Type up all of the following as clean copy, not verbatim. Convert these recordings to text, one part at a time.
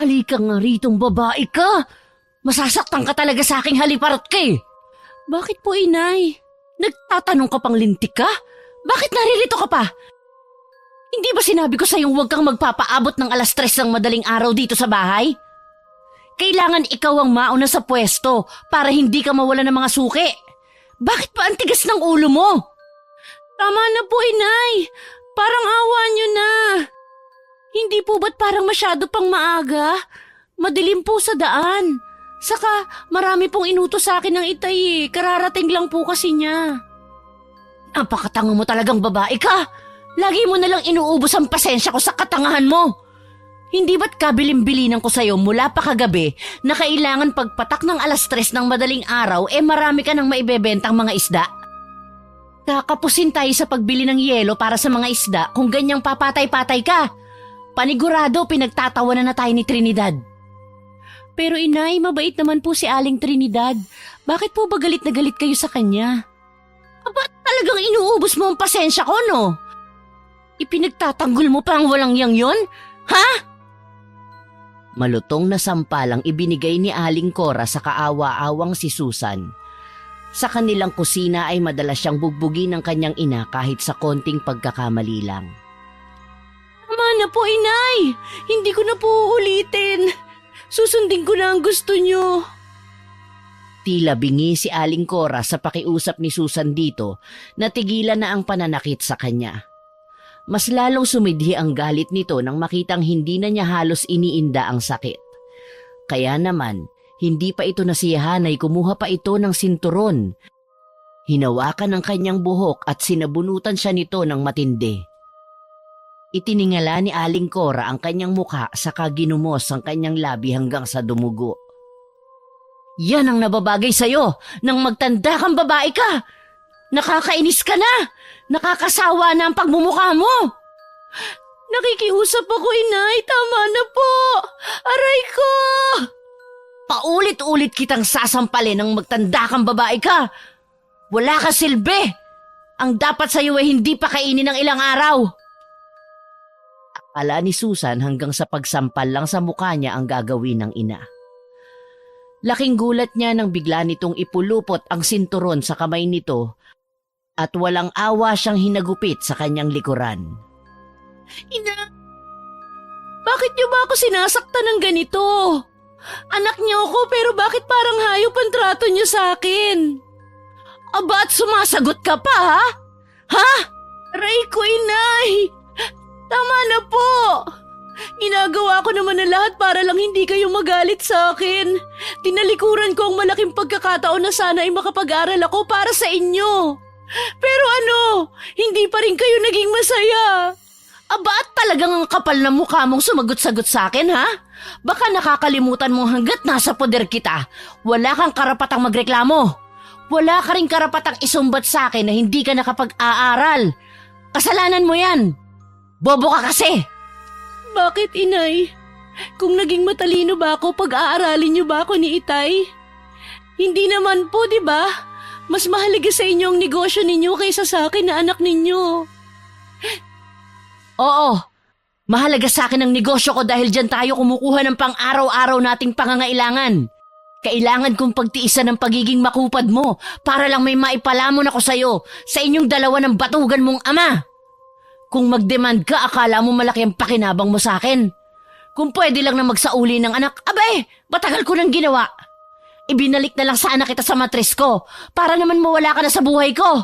Halika nga ritong babae ka. Masasaktan ka talaga sa aking haliparot ka eh. Bakit po, inay? Nagtatanong ka pang lintik ka? Bakit naririto ka pa? Hindi ba sinabi ko sa'yong huwag kang magpapaabot ng 3:00 ng madaling araw dito sa bahay? Kailangan ikaw ang mauna sa pwesto para hindi ka mawala ng mga suki. Bakit pa ang tigas ng ulo mo? Tama na po, inay. Parang awa niyo na. Hindi po ba't parang masyado pang maaga? Madilim po sa daan. Saka marami pong inutos sa akin ng itay eh. Kararating lang po kasi niya. Napakatanga mo talagang babae ka. Lagi mo nalang inuubos ang pasensya ko sa katangahan mo. Hindi ba't kabilin-bilinan ko sa'yo mula pa kagabi na kailangan pagpatak ng 3:00 ng madaling araw marami ka nang maibebentang mga isda? Kakapusin tayo sa pagbili ng yelo para sa mga isda kung ganyang papatay-patay ka. Panigurado pinagtatawanan na tayo ni Trinidad. Pero inay, mabait naman po si Aling Trinidad. Bakit po ba galit na galit kayo sa kanya? Aba, talagang inuubos mo ang pasensya ko, no? Ipinagtatanggol mo pa ang walang yang yon? Ha? Malutong na sampalang ibinigay ni Aling Cora sa kaawa-awang si Susan. Sa kanilang kusina ay madalas siyang bugbugin ng kanyang ina kahit sa konting pagkakamali lang. Tama na po, inay. Hindi ko na po uulitin. Susundin ko na ang gusto niyo. Tila bingi si Aling Cora sa pakiusap ni Susan dito na tigilan na ang pananakit sa kanya. Mas lalong sumidhi ang galit nito nang makitang hindi na niya halos iniinda ang sakit. Kaya naman, hindi pa ito nasiyahan ay kumuha pa ito ng sinturon. Hinawakan ang kanyang buhok at sinabunutan siya nito ng matindi. Itiningala ni Aling Cora ang kanyang mukha saka ginumos ang kanyang labi hanggang sa dumugo. Yan ang nababagay sa'yo nang magtanda kang babae ka. Nakakainis ka na. Nakakasawa na ang pagmumukha mo. Nakikiusap ako, inay. Tama na po. Aray ko. Paulit-ulit kitang sasampalin nang magtanda kang babae ka. Wala ka silbi. Ang dapat sa'yo ay hindi pa kainin ng ilang araw. Akala ni Susan hanggang sa pagsampal lang sa mukha niya ang gagawin ng ina. Laking gulat niya nang bigla nitong ipulupot ang sinturon sa kamay nito at walang awa siyang hinagupit sa kanyang likuran. Ina, bakit niyo ba ako sinasaktan ng ganito? Anak niyo ako pero bakit parang hayop ang trato niyo sa akin? Aba at sumasagot ka pa ha? Ha? Aray ko, inay! Tama na po! Ginagawa ko naman ang lahat para lang hindi kayo magalit sa akin. Tinalikuran ko ang malaking pagkakataon na sana ay makapag-aral ako para sa inyo. Pero ano, hindi pa rin kayo naging masaya. Aba at talagang ang kapal na mukha mong sumagot-sagot sa akin, ha? Baka nakakalimutan mo hanggat nasa poder kita. Wala kang karapatang magreklamo. Wala ka rin karapatang isumbat sa akin na hindi ka nakapag-aaral. Kasalanan mo yan. Bobo ka kasi! Bakit, inay? Kung naging matalino ba ako, pag-aaralin niyo ba ako ni Itay? Hindi naman po, di ba? Mas mahalaga sa inyo ang negosyo ninyo kaysa sa akin na anak ninyo. Oo, mahalaga sa akin ang negosyo ko dahil dyan tayo kumukuha ng pang-araw-araw nating pangangailangan. Kailangan kong pagtiisan ng pagiging makupad mo para lang may maipalamon ako sa'yo sa inyong dalawa ng batugan mong ama. Kung mag-demand ka, akala mo malaki ang pakinabang mo sa akin. Kung pwede lang na magsauli ng anak, abay, matagal ko nang ginawa. Ibinalik na lang sana kita sa matris ko para naman mawala ka na sa buhay ko.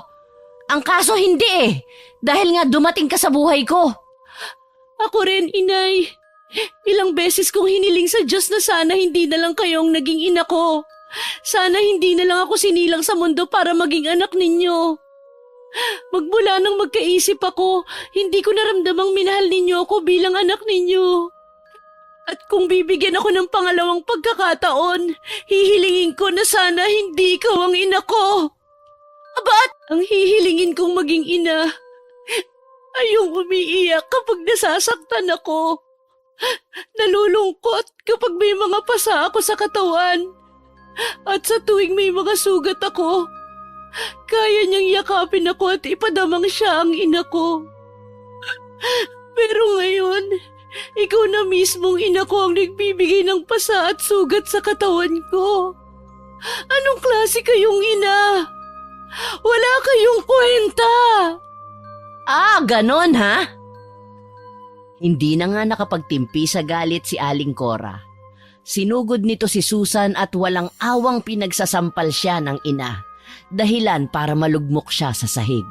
Ang kaso hindi dahil nga dumating ka sa buhay ko. Ako rin, inay. Ilang beses kong hiniling sa Diyos na sana hindi na lang kayong naging ina ko. Sana hindi na lang ako sinilang sa mundo para maging anak ninyo. Magmula nang magkaisip ako, hindi ko naramdamang minahal ninyo ako bilang anak ninyo. At kung bibigyan ako ng pangalawang pagkakataon, hihilingin ko na sana hindi ikaw ang ina ko. Abat, ang hihilingin kong maging ina ay yung umiiyak kapag nasasaktan ako. Nalulungkot kapag may mga pasa ako sa katawan. At sa tuwing may mga sugat ako, kaya niyang yakapin ako at ipadamang siya ang ina ko. Pero ngayon, Ikaw na mismong ina ko ang nagbibigay ng pasa at sugat sa katawan ko. Anong klase kayong ina? Wala kayong kwenta. Ah, ganon ha? Hindi na nga nakapagtimpi sa galit si Aling Cora. Sinugod nito si Susan at walang awang pinagsasampal siya ng ina, dahilan para malugmok siya sa sahig.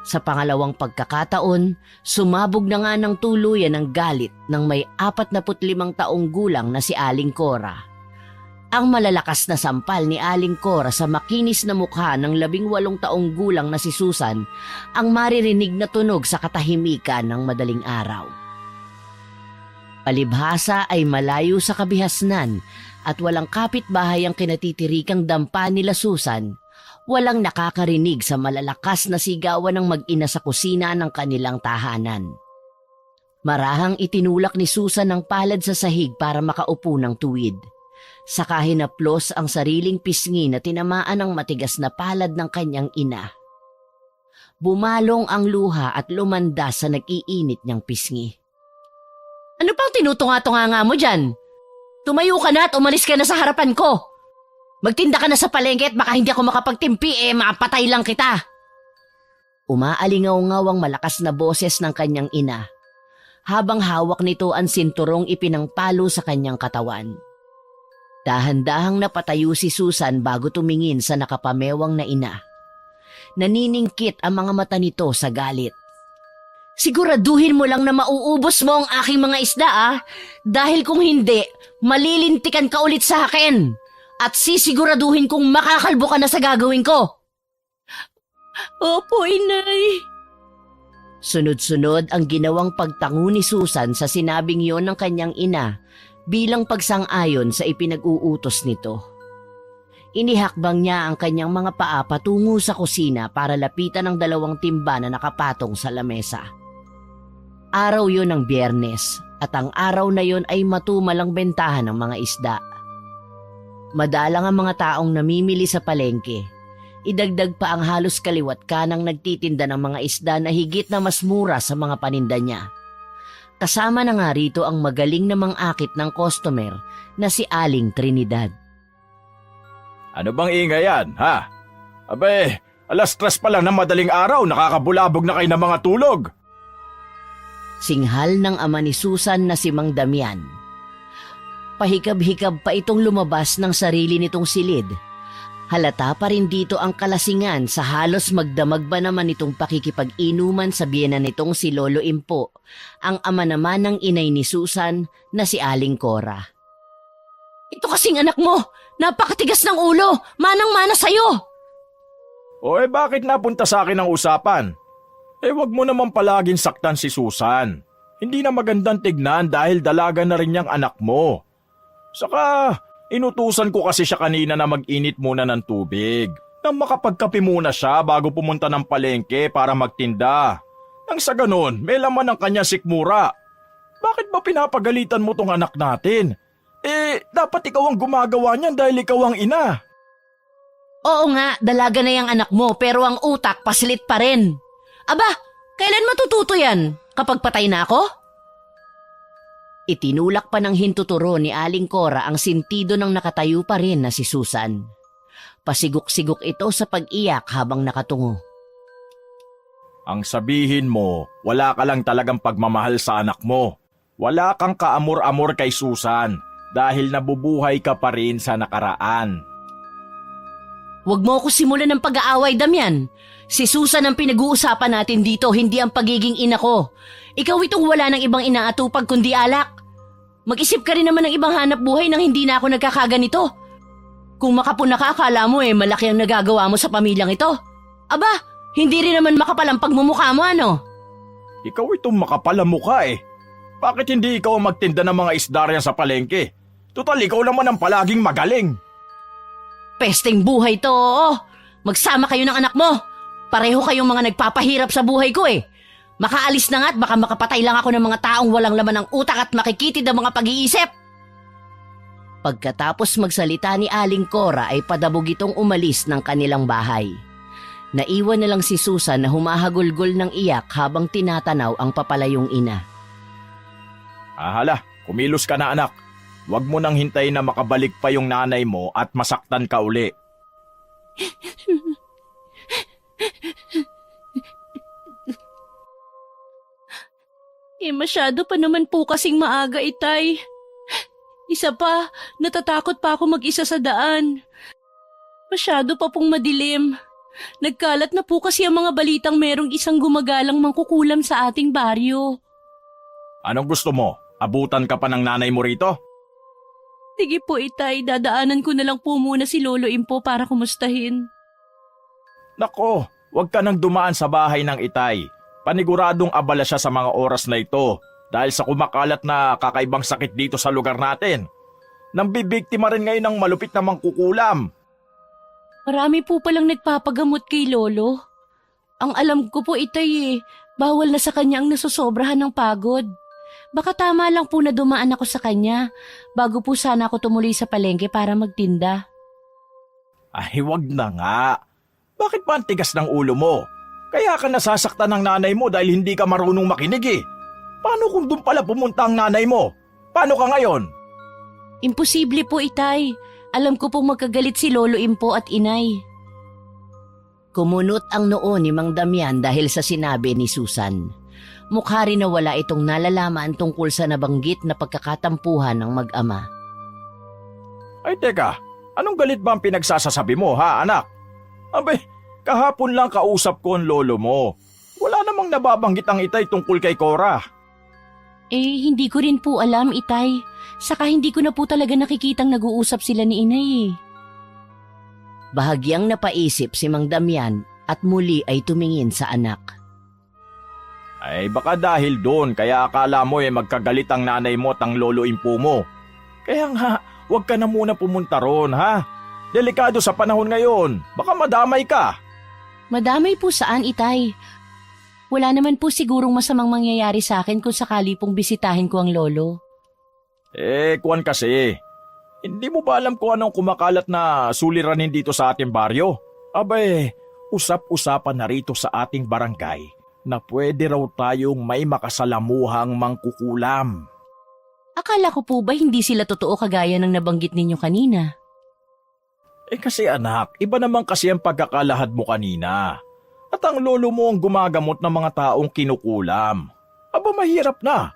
Sa pangalawang pagkakataon, sumabog na nga ng tuluyan ng galit ng may 45 taong gulang na si Aling Cora. Ang malalakas na sampal ni Aling Cora sa makinis na mukha ng 18 taong gulang na si Susan ang maririnig na tunog sa katahimikan ng madaling araw. Palibhasa ay malayo sa kabihasnan at walang kapitbahay ang kinatitirikang dampa nila Susan. Walang nakakarinig sa malalakas na sigawan ng mag-ina sa kusina ng kanilang tahanan. Marahang itinulak ni Susan ang palad sa sahig para makaupo ng tuwid. Saka hinaplos ang sariling pisngi na tinamaan ng matigas na palad ng kanyang ina. Bumalong ang luha at lumanda sa nag-iinit niyang pisngi. Ano pang tinutunga-tunga nga mo dyan? Tumayo ka na at umalis ka na sa harapan ko. Magtinda ka na sa palengke at baka hindi ako makapagtimpi mapatay lang kita. Umaalingaw-ngaw ang malakas na boses ng kanyang ina, habang hawak nito ang sinturong ipinangpalo sa kanyang katawan. Dahan-dahang napatayo si Susan bago tumingin sa nakapamewang na ina. Naniningkit ang mga mata nito sa galit. Siguraduhin mo lang na mauubos mo ang aking mga isda dahil kung hindi, malilintikan ka ulit sa akin. At sisiguraduhin kong makakalbo ka na sa gagawin ko. Opo, inay. Sunod-sunod ang ginawang pagtango ni Susan sa sinabing yon ng kanyang ina bilang pagsang-ayon sa ipinag-uutos nito. Inihakbang niya ang kanyang mga paa patungo sa kusina para lapitan ang 2 timba na nakapatong sa lamesa. Araw yon ng Biyernes at ang araw na yon ay matumalang bentahan ng mga isda. Madalang ang mga taong namimili sa palengke. Idagdag pa ang halos kaliwat kanang nagtitinda ng mga isda na higit na mas mura sa mga paninda niya. Kasama na nga rito ang magaling na mang-akit ng customer na si Aling Trinidad. Ano bang ingay yan, ha? Abe, 3:00 pa lang ng madaling araw, nakakabulabog na kayo ng mga tulog. Singhal ng ama ni Susan na si Mang Damian. Pahikab-hikab pa itong lumabas ng sarili nitong silid. Halata pa rin dito ang kalasingan sa halos magdamag ba naman itong pakikipag-inuman sa biyenan nitong si Lolo Impo, ang ama naman ng inay ni Susan na si Aling Cora. Ito kasing anak mo, napakatigas ng ulo, manang-mana sa'yo. Bakit napunta sa akin ang usapan? Wag mo naman palaging saktan si Susan. Hindi na magandang tignan dahil dalaga na rin niyang anak mo. Saka, inutusan ko kasi siya kanina na mag-init muna ng tubig. Nang makapagkape muna siya bago pumunta ng palengke para magtinda. Nang sa ganon, may laman ang kanya sikmura. Bakit ba pinapagalitan mo tong anak natin? Dapat ikaw ang gumagawa niyan dahil ikaw ang ina. Oo nga, dalaga na yung anak mo pero ang utak paslit pa rin. Aba, kailan matututo yan? Kapag patay na ako? Itinulak pa ng hintuturo ni Aling Cora ang sintido ng nakatayo pa rin na si Susan. Pasigok-sigok ito sa pag-iyak habang nakatungo. Ang sabihin mo, wala ka lang talagang pagmamahal sa anak mo. Wala kang kaamor-amor kay Susan dahil nabubuhay ka pa rin sa nakaraan. Huwag mo ako simulan ng pag-aaway, Damian. Si Susan ang pinag-uusapan natin dito, hindi ang pagiging ina ko. Ikaw itong wala ng ibang inaatupag kundi alak. Mag-isip ka rin naman ng ibang hanap buhay nang hindi na ako nagkakaganito. Kung makapuna ka, akala mo malaki ang nagagawa mo sa pamilyang ito. Aba, hindi rin naman makapal ang pagmumukha mo, ano? Ikaw itong makapal ang mukha Bakit hindi ikaw ang magtinda ng mga isda riyan sa palengke? Tutal, ikaw naman ang palaging magaling. Pesteng buhay to, oo. Magsama kayo ng anak mo. Pareho kayong mga nagpapahirap sa buhay ko Makaalis na nga at baka makapatay lang ako ng mga taong walang laman ng utak at makikitid ang mga pag-iisip. Pagkatapos magsalita ni Aling Cora ay padabog itong umalis ng kanilang bahay. Naiwan na lang si Susan na humahagulgol ng iyak habang tinatanaw ang papalayong ina. Hala, kumilos ka na anak. Huwag mo nang hintayin na makabalik pa yung nanay mo at masaktan ka uli. Masyado pa naman po kasing maaga, itay. Isa pa, natatakot pa ako mag-isa sa daan. Masyado pa pong madilim. Nagkalat na po kasi ang mga balitang merong isang gumagalang mangkukulam sa ating baryo. Anong gusto mo? Abutan ka pa ng nanay mo rito? Sige po, itay. Dadaanan ko na lang po muna si Lolo Impo para kumustahin. Nako, huwag ka nang dumaan sa bahay ng itay. Paniguradong abala siya sa mga oras na ito dahil sa kumakalat na kakaibang sakit dito sa lugar natin. Nambibiktima rin ngayon ng malupit na mangkukulam. Marami po palang nagpapagamot kay Lolo. Ang alam ko po, itay bawal na sa kanya ang nasusobrahan ng pagod. Baka tama lang po na dumaan ako sa kanya bago po sana ako tumuloy sa palengke para magtinda. Ay, wag na nga. Bakit pa ang tigas ng ulo mo? Kaya ka nasasaktan ng nanay mo dahil hindi ka marunong makinig eh. Paano kung doon pala pumunta ang nanay mo? Paano ka ngayon? Imposible po, itay. Alam ko pong magkagalit si Lolo Impo at inay. Kumunot ang noo ni Mang Damian dahil sa sinabi ni Susan. Mukha rin na wala itong nalalaman tungkol sa nabanggit na pagkakatampuhan ng mag-ama. Ay teka, anong galit ba ang pinagsasasabi mo ha anak? Abay, kahapon lang kausap ko ang lolo mo. Wala namang nababanggit ang itay tungkol kay Cora. Hindi ko rin po alam, itay. Saka hindi ko na po talaga nakikitang nag-uusap sila ni inay. Bahagyang napaisip si Mang Damian at muli ay tumingin sa anak. Ay baka dahil doon kaya akala mo magkagalit ang nanay mo at ang lolo Impo mo. Kaya nga, huwag ka na muna pumunta ron ha. Delikado sa panahon ngayon, baka madamay ka. Madamay po saan, itay? Wala naman po sigurong masamang mangyayari sa akin kung sakali pong bisitahin ko ang lolo. Kuwan kasi, hindi mo ba alam kung anong kumakalat na suliranin dito sa ating baryo? Abay, usap-usapan na rito sa ating barangay na pwede raw tayong may makasalamuhang mangkukulam. Akala ko po ba hindi sila totoo kagaya ng nabanggit ninyo kanina? Kasi anak, iba naman kasi ang pagkakalahad mo kanina. At ang lolo mo ang gumagamot ng mga taong kinukulam. Aba mahirap na.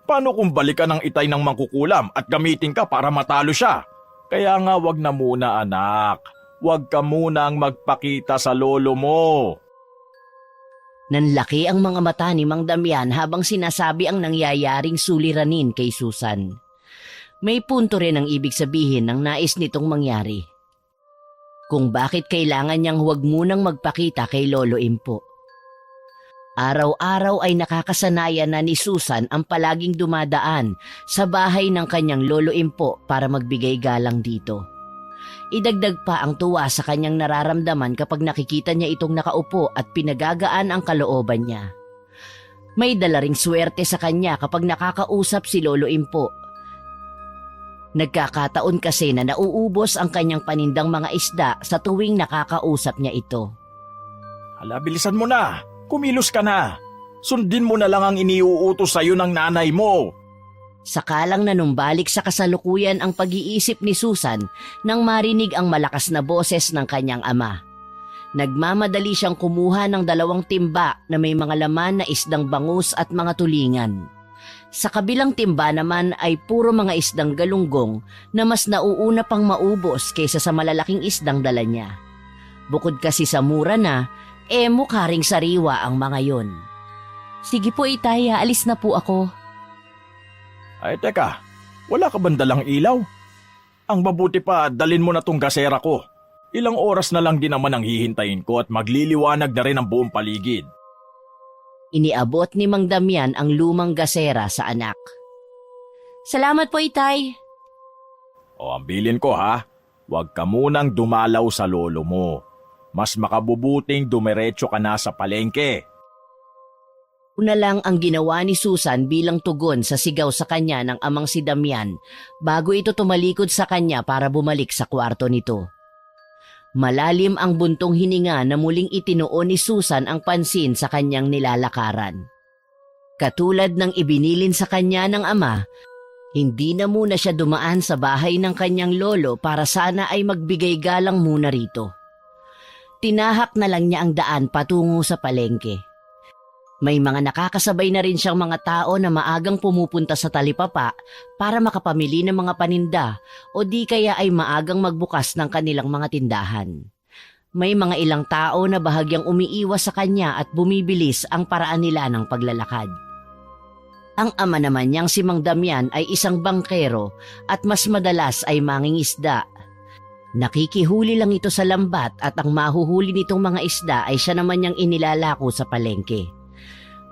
Paano kung balikan ng itay ng mangkukulam at gamitin ka para matalo siya? Kaya nga wag na muna anak. Wag ka munang magpakita sa lolo mo. Nanlaki ang mga mata ni Mang Damian habang sinasabi ang nangyayaring suliranin kay Susan. May punto rin ang ibig sabihin ng nais nitong mangyari. Kung bakit kailangan niyang huwag munang magpakita kay Lolo Impo. Araw-araw ay nakakasanayan na ni Susan ang palaging dumadaan sa bahay ng kanyang Lolo Impo para magbigay galang dito. Idagdag pa ang tuwa sa kanyang nararamdaman kapag nakikita niya itong nakaupo at pinagagaan ang kalooban niya. May dala ring swerte sa kanya kapag nakakausap si Lolo Impo. Nagkakataon kasi na nauubos ang kanyang panindang mga isda sa tuwing nakakausap niya ito. Hala, bilisan mo na. Kumilos ka na. Sundin mo na lang ang iniuutos sa'yo ng nanay mo. Sakalang nanumbalik sa kasalukuyan ang pag-iisip ni Susan nang marinig ang malakas na boses ng kanyang ama. Nagmamadali siyang kumuha ng 2 timba na may mga laman na isdang bangus at mga tulingan. Sa kabilang timba naman ay puro mga isdang galunggong na mas nauuna pang maubos kaysa sa malalaking isdang dala niya. Bukod kasi sa mura na, mukha ring sariwa ang mga yon. Sige po, itay, alis na po ako. Ay teka, wala ka bang dalang ilaw? Ang mabuti pa, dalin mo na tong gasera ko. Ilang oras na lang din naman ang hihintayin ko at magliliwanag na rin ang buong paligid. Iniabot ni Mang Damian ang lumang gasera sa anak. Salamat po, itay. O ambilin ko ha, huwag ka munang dumalaw sa lolo mo. Mas makabubuting dumiretso ka na sa palengke. Una lang ang ginawa ni Susan bilang tugon sa sigaw sa kanya ng amang si Damian bago ito tumalikod sa kanya para bumalik sa kwarto nito. Malalim ang buntong hininga na muling itinuon ni Susan ang pansin sa kanyang nilalakaran. Katulad ng ibinilin sa kanya ng ama, hindi na muna siya dumaan sa bahay ng kanyang lolo para sana ay magbigay galang muna rito. Tinahak na lang niya ang daan patungo sa palengke. May mga nakakasabay na rin siyang mga tao na maagang pumupunta sa talipapa para makapamili ng mga paninda o di kaya ay maagang magbukas ng kanilang mga tindahan. May mga ilang tao na bahagyang umiiwas sa kanya at bumibilis ang paraan nila ng paglalakad. Ang ama naman niyang si Mang Damian ay isang bangkero at mas madalas ay mangingisda. Nakikihuli lang ito sa lambat at ang mahuhuli nitong mga isda ay siya naman niyang inilalako sa palengke.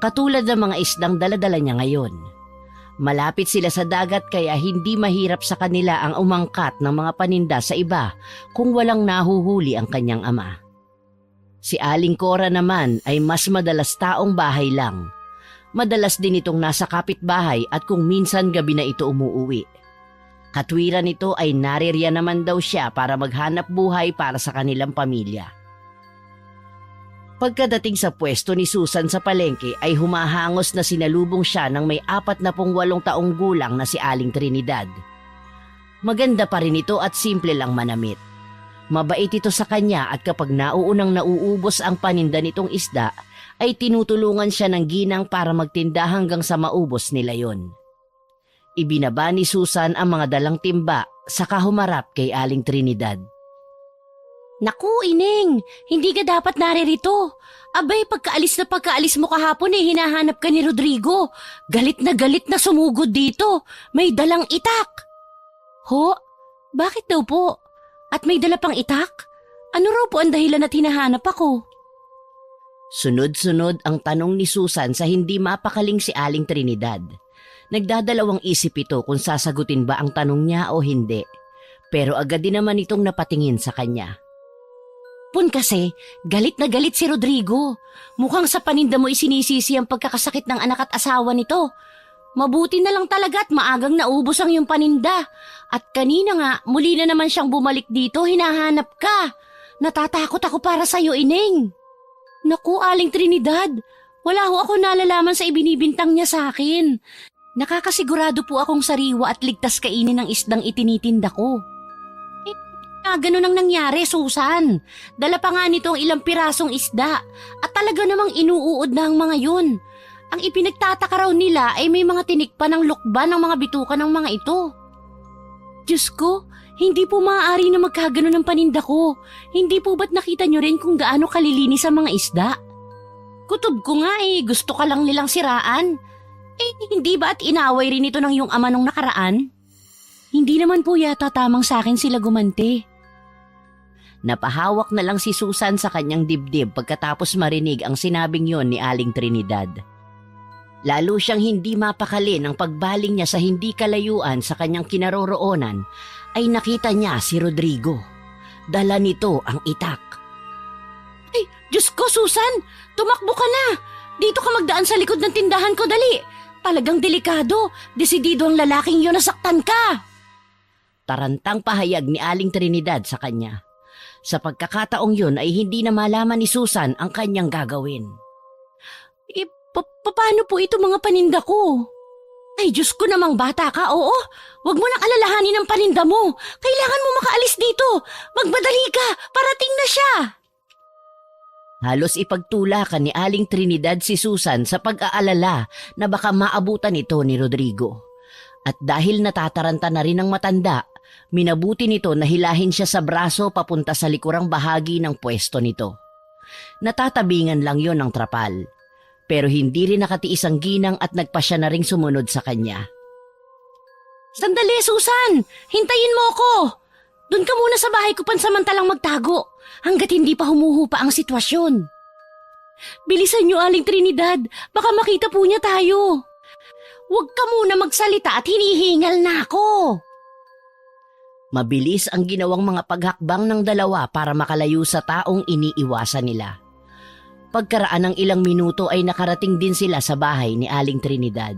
Katulad ng mga isdang daladala niya ngayon. Malapit sila sa dagat kaya hindi mahirap sa kanila ang umangkat ng mga paninda sa iba kung walang nahuhuli ang kanyang ama. Si Aling Cora naman ay mas madalas taong bahay lang. Madalas din itong nasa kapitbahay at kung minsan gabi na ito umuuwi. Katwiran nito ay naririyan naman daw siya para maghanap buhay para sa kanilang pamilya. Pagkadating sa pwesto ni Susan sa palengke ay humahangos na sinalubong siya ng may 48 taong gulang na si Aling Trinidad. Maganda pa rin ito at simple lang manamit. Mabait ito sa kanya at kapag nauunang nauubos ang paninda nitong isda, ay tinutulungan siya ng ginang para magtinda hanggang sa maubos nila yon. Ibinaba ni Susan ang mga dalang timba saka humarap kay Aling Trinidad. Naku, Ineng, hindi ka dapat naririto. Abay, pagkaalis mo kahapon hinahanap ka ni Rodrigo. Galit na sumugod dito. May dalang itak. Ho? Bakit daw po? At may dala pang itak? Ano raw po ang dahilan at hinahanap ako? Sunod-sunod ang tanong ni Susan sa hindi mapakaling si Aling Trinidad. Nagdadalawang isip ito kung sasagutin ba ang tanong niya o hindi. Pero agad din naman itong napatingin sa kanya. Pun kasi, galit na galit si Rodrigo. Mukhang sa paninda mo isinisisi ang pagkakasakit ng anak at asawa nito. Mabuti na lang talaga at maagang naubos ang iyong paninda. At kanina nga, muli na naman siyang bumalik dito, hinahanap ka. Natatakot ako para sa'yo, Ineng. Naku, Aling Trinidad, wala ho ako nalalaman sa ibinibintang niya sa akin. Nakakasigurado po akong sariwa at ligtas kainin ng isdang itinitinda ko. Ganun ang nangyari, Susan. Dala pa nga nito ang ilang pirasong isda at talaga namang inuuod na ang mga yun. Ang ipinagtataka raw nila ay may mga tinikpa ng lukban ng mga bituka ng mga ito. Diyos ko, hindi po maaari na magkaganon ng paninda ko. Hindi po ba't nakita nyo rin kung gaano kalilinis ang mga isda? Kutob ko nga gusto ka lang nilang siraan. Hindi ba at inaway rin ito ng iyong ama nung nakaraan? Hindi naman po yata tamang sa akin sila gumante. Napahawak na lang si Susan sa kanyang dibdib pagkatapos marinig ang sinabing yon ni Aling Trinidad. Lalo siyang hindi mapakali ng pagbaling niya sa hindi kalayuan sa kanyang kinaroroonan ay nakita niya si Rodrigo. Dala nito ang itak. Ay, Diyos ko, Susan! Tumakbo ka na! Dito ka magdaan sa likod ng tindahan ko, dali! Talagang delikado. Desidido ang lalaking yun na saktan ka! Tarantang pahayag ni Aling Trinidad sa kanya. Sa pagkakataong yun ay hindi na malaman ni Susan ang kanyang gagawin. Paano po ito mga paninda ko? Ay, Diyos ko namang bata ka, oo. Huwag mo nang alalahanin ang paninda mo. Kailangan mo makaalis dito. Magmadali ka, parating na siya. Halos ipagtulakan ni Aling Trinidad si Susan sa pag-aalala na baka maabutan ito ni Rodrigo. At dahil natataranta na rin ang matanda, minabuti nito na hilahin siya sa braso papunta sa likurang bahagi ng pwesto nito. Natatabingan lang yon ng trapal. Pero hindi rin nakatiis ang ginang at nagpasya na ring sumunod sa kanya. Sandali, Susan! Hintayin mo ako! Doon ka muna sa bahay ko pansamantalang magtago hanggat hindi pa humuhupa ang sitwasyon. Bilisan niyo, Aling Trinidad. Baka makita po niya tayo. Huwag ka muna magsalita at hinihingal na ako. Mabilis ang ginawang mga paghakbang ng dalawa para makalayo sa taong iniiwasan nila. Pagkaraan ng ilang minuto ay nakarating din sila sa bahay ni Aling Trinidad.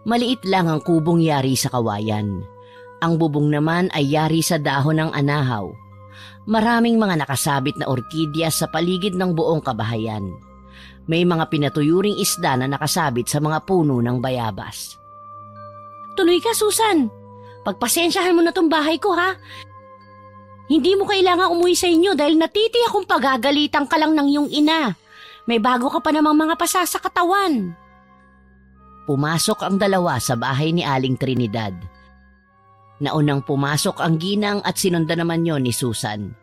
Maliit lang ang kubong yari sa kawayan. Ang bubong naman ay yari sa dahon ng anahaw. Maraming mga nakasabit na orkidya sa paligid ng buong kabahayan. May mga pinatuyuring isda na nakasabit sa mga puno ng bayabas. Tuloy ka, Susan. Pagpasensyahan mo na tong bahay ko, ha? Hindi mo kailangang umuwi sa inyo dahil natitiyak kung pagagalitan ka lang ng iyong ina. May bago ka pa namang mga pasa sa katawan. Pumasok ang dalawa sa bahay ni Aling Trinidad. Naunang pumasok ang ginang at sinundan naman yon ni Susan.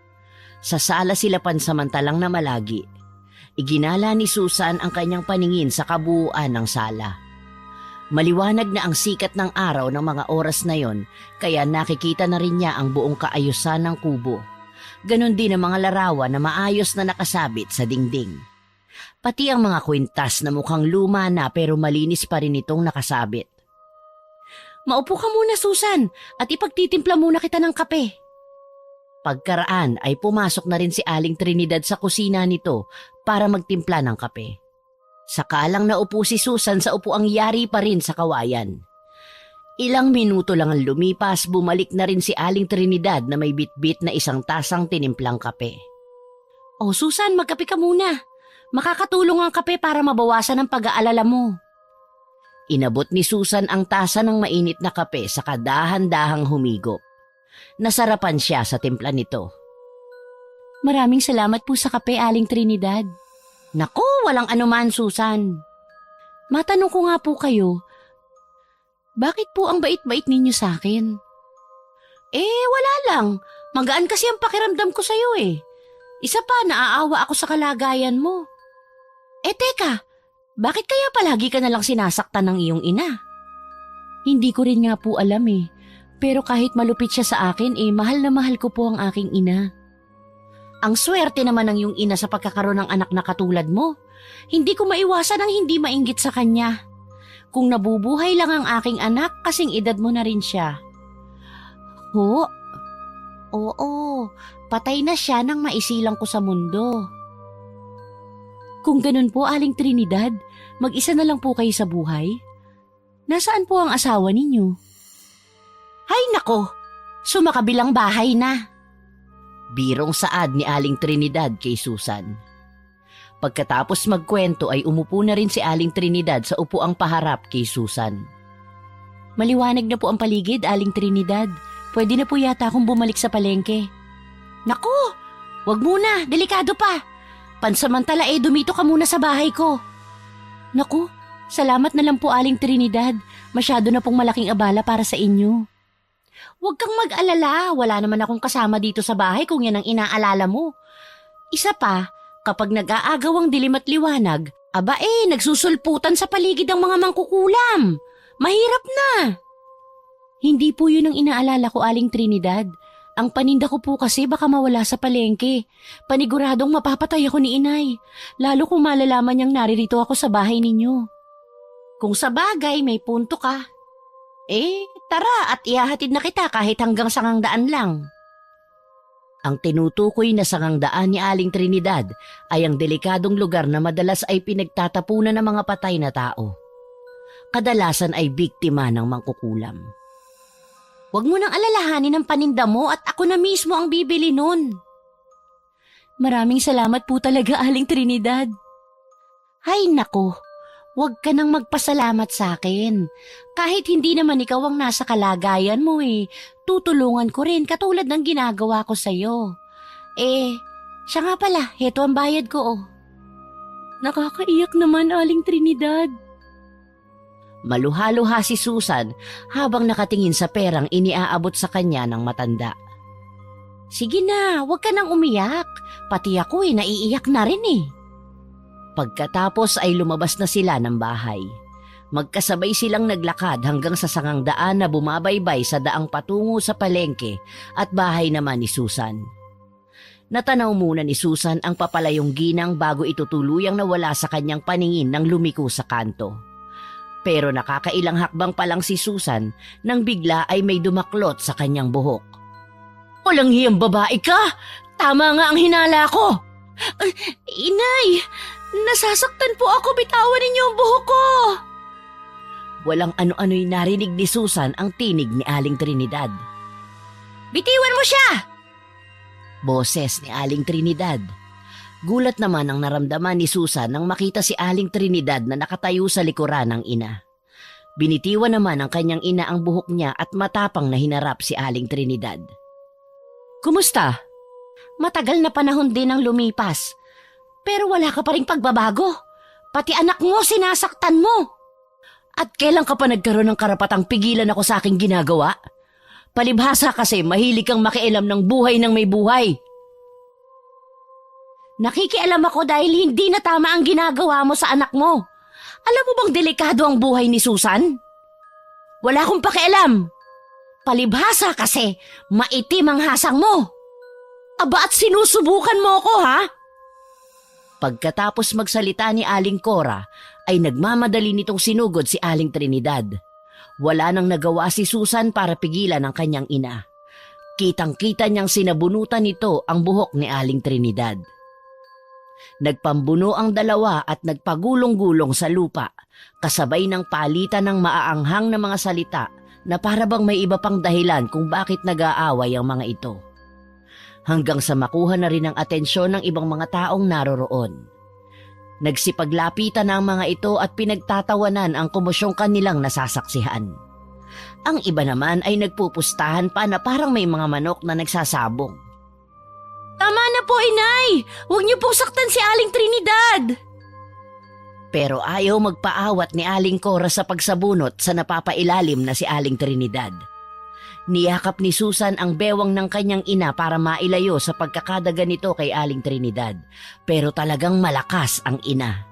Sa sala sila pansamantalang namalagi. Iginala ni Susan ang kanyang paningin sa kabuuan ng sala. Maliwanag na ang sikat ng araw ng mga oras na yon, kaya nakikita na rin niya ang buong kaayusan ng kubo. Ganon din ang mga larawan na maayos na nakasabit sa dingding. Pati ang mga kwintas na mukhang luma na pero malinis pa rin itong nakasabit. Maupo ka muna, Susan, at ipagtitimpla muna kita ng kape. Pagkaraan ay pumasok na rin si Aling Trinidad sa kusina nito para magtimpla ng kape. Sakalang naupo si Susan sa upuang yari pa rin sa kawayan. Ilang minuto lang ang lumipas, bumalik na rin si Aling Trinidad na may bitbit na isang tasang tinimplang kape. Oh, Susan, magkape ka muna. Makakatulong ang kape para mabawasan ang pag-aalala mo. Inabot ni Susan ang tasa ng mainit na kape sa dahan-dahang humigop. Nasarapan siya sa timpla nito. Maraming salamat po sa kape, Aling Trinidad. Naku, walang anuman, Susan. Matanong ko nga po kayo, bakit po ang bait-bait ninyo sa akin? Wala lang. Magaan kasi ang pakiramdam ko sa'yo eh. Isa pa, naaawa ako sa kalagayan mo. Teka, bakit kaya palagi ka nalang sinasaktan ng iyong ina? Hindi ko rin nga po alam eh. Pero kahit malupit siya sa akin, mahal na mahal ko po ang aking ina. Ang swerte naman ng iyong ina sa pagkakaroon ng anak na katulad mo. Hindi ko maiwasan ang hindi mainggit sa kanya. Kung nabubuhay lang ang aking anak, kasing edad mo na rin siya. Ho? Oo, patay na siya nang maisilang ko sa mundo. Kung ganun po, Aling Trinidad, mag-isa na lang po kayo sa buhay? Nasaan po ang asawa ninyo? Ay nako, sumakabilang bahay na. Birong saad ni Aling Trinidad kay Susan. Pagkatapos magkwento ay umupo na rin si Aling Trinidad sa upuang paharap kay Susan. Maliwanag na po ang paligid, Aling Trinidad. Pwede na po yata akong bumalik sa palengke. Naku, wag muna, delikado pa. Pansamantala dumito ka muna sa bahay ko. Naku, salamat na lang po, Aling Trinidad. Masyado na pong malaking abala para sa inyo. Huwag kang mag-alala, wala naman akong kasama dito sa bahay kung yan ang inaalala mo. Isa pa, kapag nag-aagaw ang dilim at liwanag, nagsusulputan sa paligid ang mga mangkukulam. Mahirap na. Hindi po yun ang inaalala ko, Aling Trinidad. Ang paninda ko po kasi baka mawala sa palengke. Paniguradong mapapatay ako ni inay, lalo kung malalaman niyang naririto ako sa bahay ninyo. Kung sa bagay may punto ka. Tara at ihahatid na kita kahit hanggang Sangangdaan lang. Ang tinutukoy na Sangangdaan ni Aling Trinidad ay ang delikadong lugar na madalas ay pinagtatapunan ng mga patay na tao. Kadalasan ay biktima ng mangkukulam. Huwag mo nang alalahanin ang paninda mo at ako na mismo ang bibili nun. Maraming salamat po talaga, Aling Trinidad. Hay nako. Huwag ka nang magpasalamat sa akin. Kahit hindi naman ikaw ang nasa kalagayan mo tutulungan ko rin katulad ng ginagawa ko sa'yo. Siya nga pala, heto ang bayad ko Nakakaiyak naman, Aling Trinidad. Maluha-luha si Susan habang nakatingin sa perang iniaabot sa kanya ng matanda. Sige na, huwag ka nang umiyak. Pati ako naiiyak na rin Pagkatapos ay lumabas na sila ng bahay. Magkasabay silang naglakad hanggang sa Sangangdaan na bumabaybay sa daang patungo sa palengke at bahay naman ni Susan. Natanaw muna ni Susan ang papalayong ginang bago itutuluyang nawala sa kanyang paningin nang lumiko sa kanto. Pero nakakailang hakbang pa lang si Susan nang bigla ay may dumaklot sa kanyang buhok. Walang hiyang babae ka! Tama nga ang hinala ko! Inay! Nasasaktan po ako, bitawan ninyo ang buhok ko! Walang ano-ano'y narinig ni Susan ang tinig ni Aling Trinidad. Bitiwan mo siya! Boses ni Aling Trinidad. Gulat naman ang naramdaman ni Susan nang makita si Aling Trinidad na nakatayo sa likuran ng ina. Binitiwan naman ng kanyang ina ang buhok niya at matapang na hinarap si Aling Trinidad. Kumusta? Matagal na panahon din ang lumipas. Pero wala ka pa ring pagbabago. Pati anak mo sinasaktan mo. At kailan ka pa nagkaroon ng karapatang pigilan ako sa aking ginagawa? Palibhasa kasi mahilig kang makialam ng buhay ng may buhay. Nakikialam ako dahil hindi na tama ang ginagawa mo sa anak mo. Alam mo bang delikado ang buhay ni Susan? Wala akong pakialam. Palibhasa kasi maitim ang hasang mo. Aba at sinusubukan mo ko, ha? Pagkatapos magsalita ni Aling Cora, ay nagmamadali nitong sinugod si Aling Trinidad. Wala nang nagawa si Susan para pigilan ang kanyang ina. Kitang-kita niyang sinabunutan nito ang buhok ni Aling Trinidad. Nagpambuno ang dalawa at nagpagulong-gulong sa lupa, kasabay ng palitan ng maaanghang na mga salita na para bang may iba pang dahilan kung bakit nag-aaway ang mga ito. Hanggang sa makuha na rin ang atensyon ng ibang mga taong naroroon. Nagsipaglapitan ang mga ito at pinagtatawanan ang komosyong kanilang nasasaksihan. Ang iba naman ay nagpupustahan pa na parang may mga manok na nagsasabong. Tama na po, inay! Huwag niyo pong saktan si Aling Trinidad! Pero ayaw magpaawat ni Aling Cora sa pagsabunot sa napapailalim na si Aling Trinidad. Niyakap ni Susan ang bewang ng kanyang ina para mailayo sa pagkakadaga nito kay Aling Trinidad, pero talagang malakas ang ina.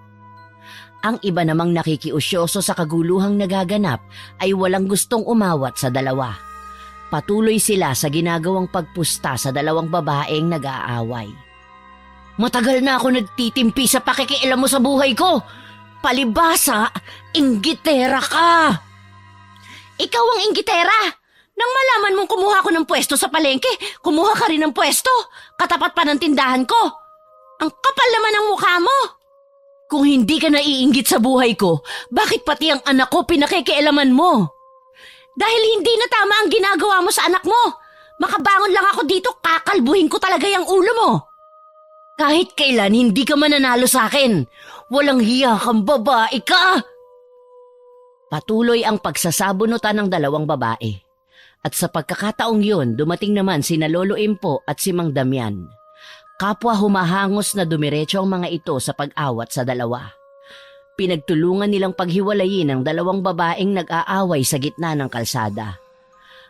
Ang iba namang nakikiusyoso sa kaguluhang nagaganap ay walang gustong umawat sa dalawa. Patuloy sila sa ginagawang pagpusta sa dalawang babaeng nag-aaway. Matagal na ako nagtitimpi sa pakikialam mo sa buhay ko. Palibhasa, inggitera ka. Ikaw ang inggitera. Nang malaman mong kumuha ko ng pwesto sa palengke, kumuha ka rin ng pwesto. Katapat pa ng tindahan ko. Ang kapal naman ang mukha mo. Kung hindi ka naiinggit sa buhay ko, bakit pati ang anak ko pinakikialaman mo? Dahil hindi na tama ang ginagawa mo sa anak mo. Makabangon lang ako dito, kakalbuhin ko talaga yung ulo mo. Kahit kailan hindi ka mananalo sa akin. Walang hiya kang babae ka. Patuloy ang pagsasabunutan ng dalawang babae. At sa pagkakataong yun, dumating naman sina Lolo Impo at si Mang Damian. Kapwa humahangos na dumiretso ang mga ito sa pag-awat sa dalawa. Pinagtulungan nilang paghiwalayin ang dalawang babaeng nag-aaway sa gitna ng kalsada.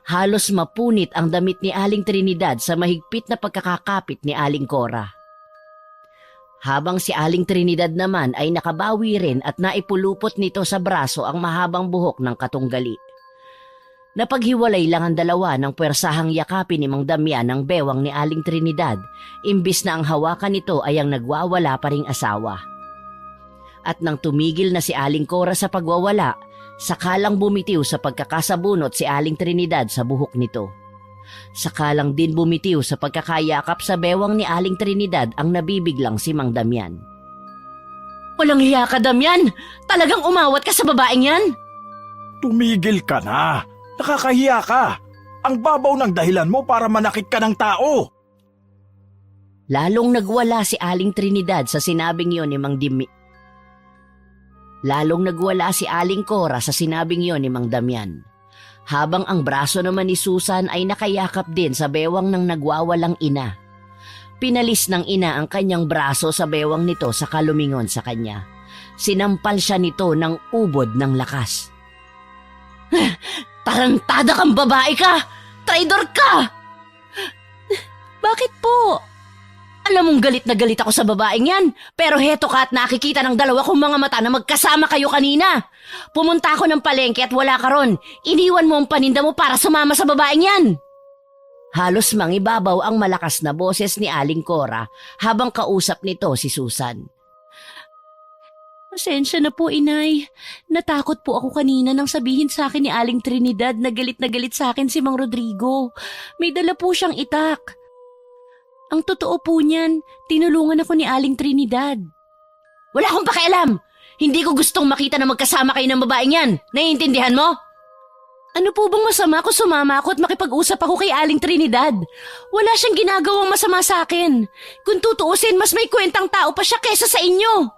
Halos mapunit ang damit ni Aling Trinidad sa mahigpit na pagkakakapit ni Aling Cora. Habang si Aling Trinidad naman ay nakabawi rin at naipulupot nito sa braso ang mahabang buhok ng katunggali. Napaghiwalay lang ang dalawa ng pwersahang yakapin ni Mang Damian ang bewang ni Aling Trinidad, imbis na ang hawakan nito ay ang nagwawala pa ring asawa. At nang tumigil na si Aling Cora sa pagwawala, sakalang bumitiw sa pagkakasabunot si Aling Trinidad sa buhok nito. Sakalang din bumitiw sa pagkakayakap sa bewang ni Aling Trinidad ang nabibiglang si Mang Damian. Walang hiya ka, Damian! Talagang umawat ka sa babaeng yan? Tumigil ka na! Nakakahiya ka! Ang babaw ng dahilan mo para manakit ka ng tao! Lalong nagwala si Aling Trinidad sa sinabing yon ni Mang Lalong nagwala si Aling Cora sa sinabing yon ni Mang Damian. Habang ang braso naman ni Susan ay nakayakap din sa bewang ng nagwawalang ina. Pinalis ng ina ang kanyang braso sa bewang nito sa kalumingon sa kanya. Sinampal siya nito ng ubod ng lakas. Tarantada kang babae ka! Traidor ka! Bakit po? Alam mong galit na galit ako sa babaeng yan, pero heto ka at nakikita ng dalawa kong mga mata na magkasama kayo kanina. Pumunta ako ng palengke at wala ka ron. Iniwan mo ang paninda mo para sumama sa babaeng yan. Halos mangibabaw ang malakas na boses ni Aling Cora habang kausap nito si Susan. Pasensya na po, inay. Natakot po ako kanina nang sabihin sa akin ni Aling Trinidad na galit sa akin si Mang Rodrigo. May dala po siyang itak. Ang totoo po niyan, tinulungan ako ni Aling Trinidad. Wala akong pakialam! Hindi ko gustong makita na magkasama kayo ng babaeng yan. Naiintindihan mo? Ano po bang masama kung sumama ako at makipag-usap ako kay Aling Trinidad? Wala siyang ginagawang masama sa akin. Kung tutuusin, mas may kwentang tao pa siya kesa sa inyo.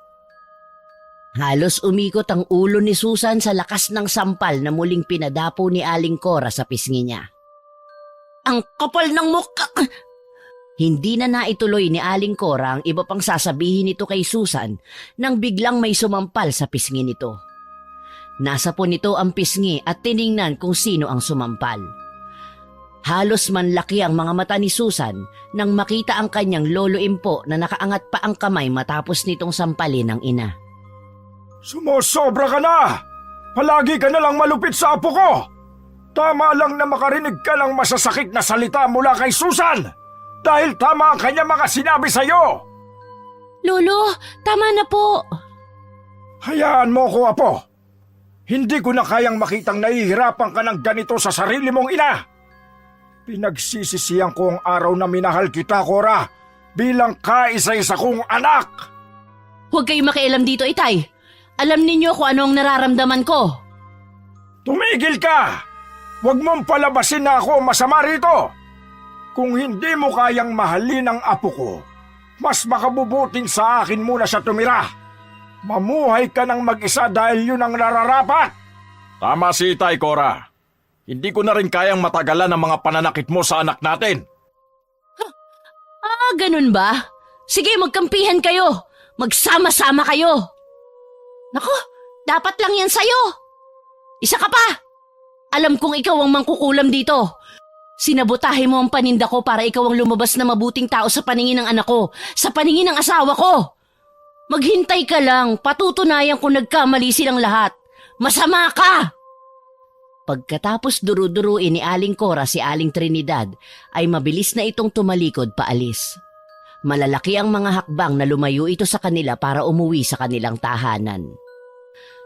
Halos umikot ang ulo ni Susan sa lakas ng sampal na muling pinadapo ni Aling Cora sa pisngi niya. Ang kapal ng mukha! Hindi na naituloy ni Aling Cora ang iba pang sasabihin nito kay Susan nang biglang may sumampal sa pisngi nito. Nasa po nito ang pisngi at tiningnan kung sino ang sumampal. Halos manlaki ang mga mata ni Susan nang makita ang kanyang lolo Impo na nakaangat pa ang kamay matapos nitong sampalin ng ina. Sumusobra ka na! Palagi ka na lang malupit sa apo ko! Tama lang na makarinig ka ng masasakit na salita mula kay Susan! Dahil tama ang kanya mga sinabi sa'yo! Lolo, tama na po. Hayaan mo ko, apo! Hindi ko na kayang makitang nahihirapan ka ng ganito sa sarili mong ina! Pinagsisisihan ko ang araw na minahal kita, Cora, bilang kaisa-isa kong anak! Huwag kayong makialam dito, Itay. Alam ninyo kung ano ang nararamdaman ko. Tumigil ka! Huwag mong palabasin na ako masama rito! Kung hindi mo kayang mahalin ang apo ko, mas makabubuting sa akin muna siya tumira. Mamuhay ka ng mag-isa dahil yun ang nararapat. Tama si Itay, Cora. Hindi ko na rin kayang matagalan ang mga pananakit mo sa anak natin. Ganun ba? Sige, magkampihan kayo. Magsama-sama kayo. Naku, dapat lang yan sa'yo. Isa ka pa. Alam kong ikaw ang mangkukulam dito. Sinabotahe mo ang paninda ko para ikaw ang lumabas na mabuting tao sa paningin ng anak ko, sa paningin ng asawa ko. Maghintay ka lang, patutunayan kung nagkamali silang lahat. Masama ka! Pagkatapos duru-duruin ni Aling Cora si Aling Trinidad, ay mabilis na itong tumalikod paalis. Malalaki ang mga hakbang na lumayo ito sa kanila para umuwi sa kanilang tahanan.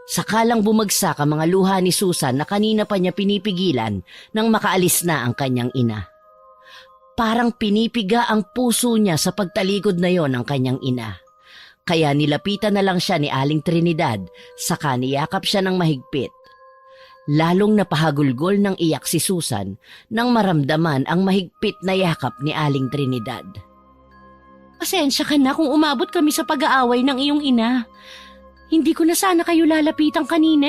Sakalang bumagsak ang mga luha ni Susan na kanina pa niya pinipigilan nang makaalis na ang kanyang ina. Parang pinipiga ang puso niya sa pagtalikod na yon ng kanyang ina. Kaya nilapitan na lang siya ni Aling Trinidad, saka niyakap siya ng mahigpit. Lalong napahagulgol ng iyak si Susan nang maramdaman ang mahigpit na yakap ni Aling Trinidad. Pasensya ka na kung umabot kami sa pag-aaway ng iyong ina. Hindi ko na sana kayo lalapitan kanina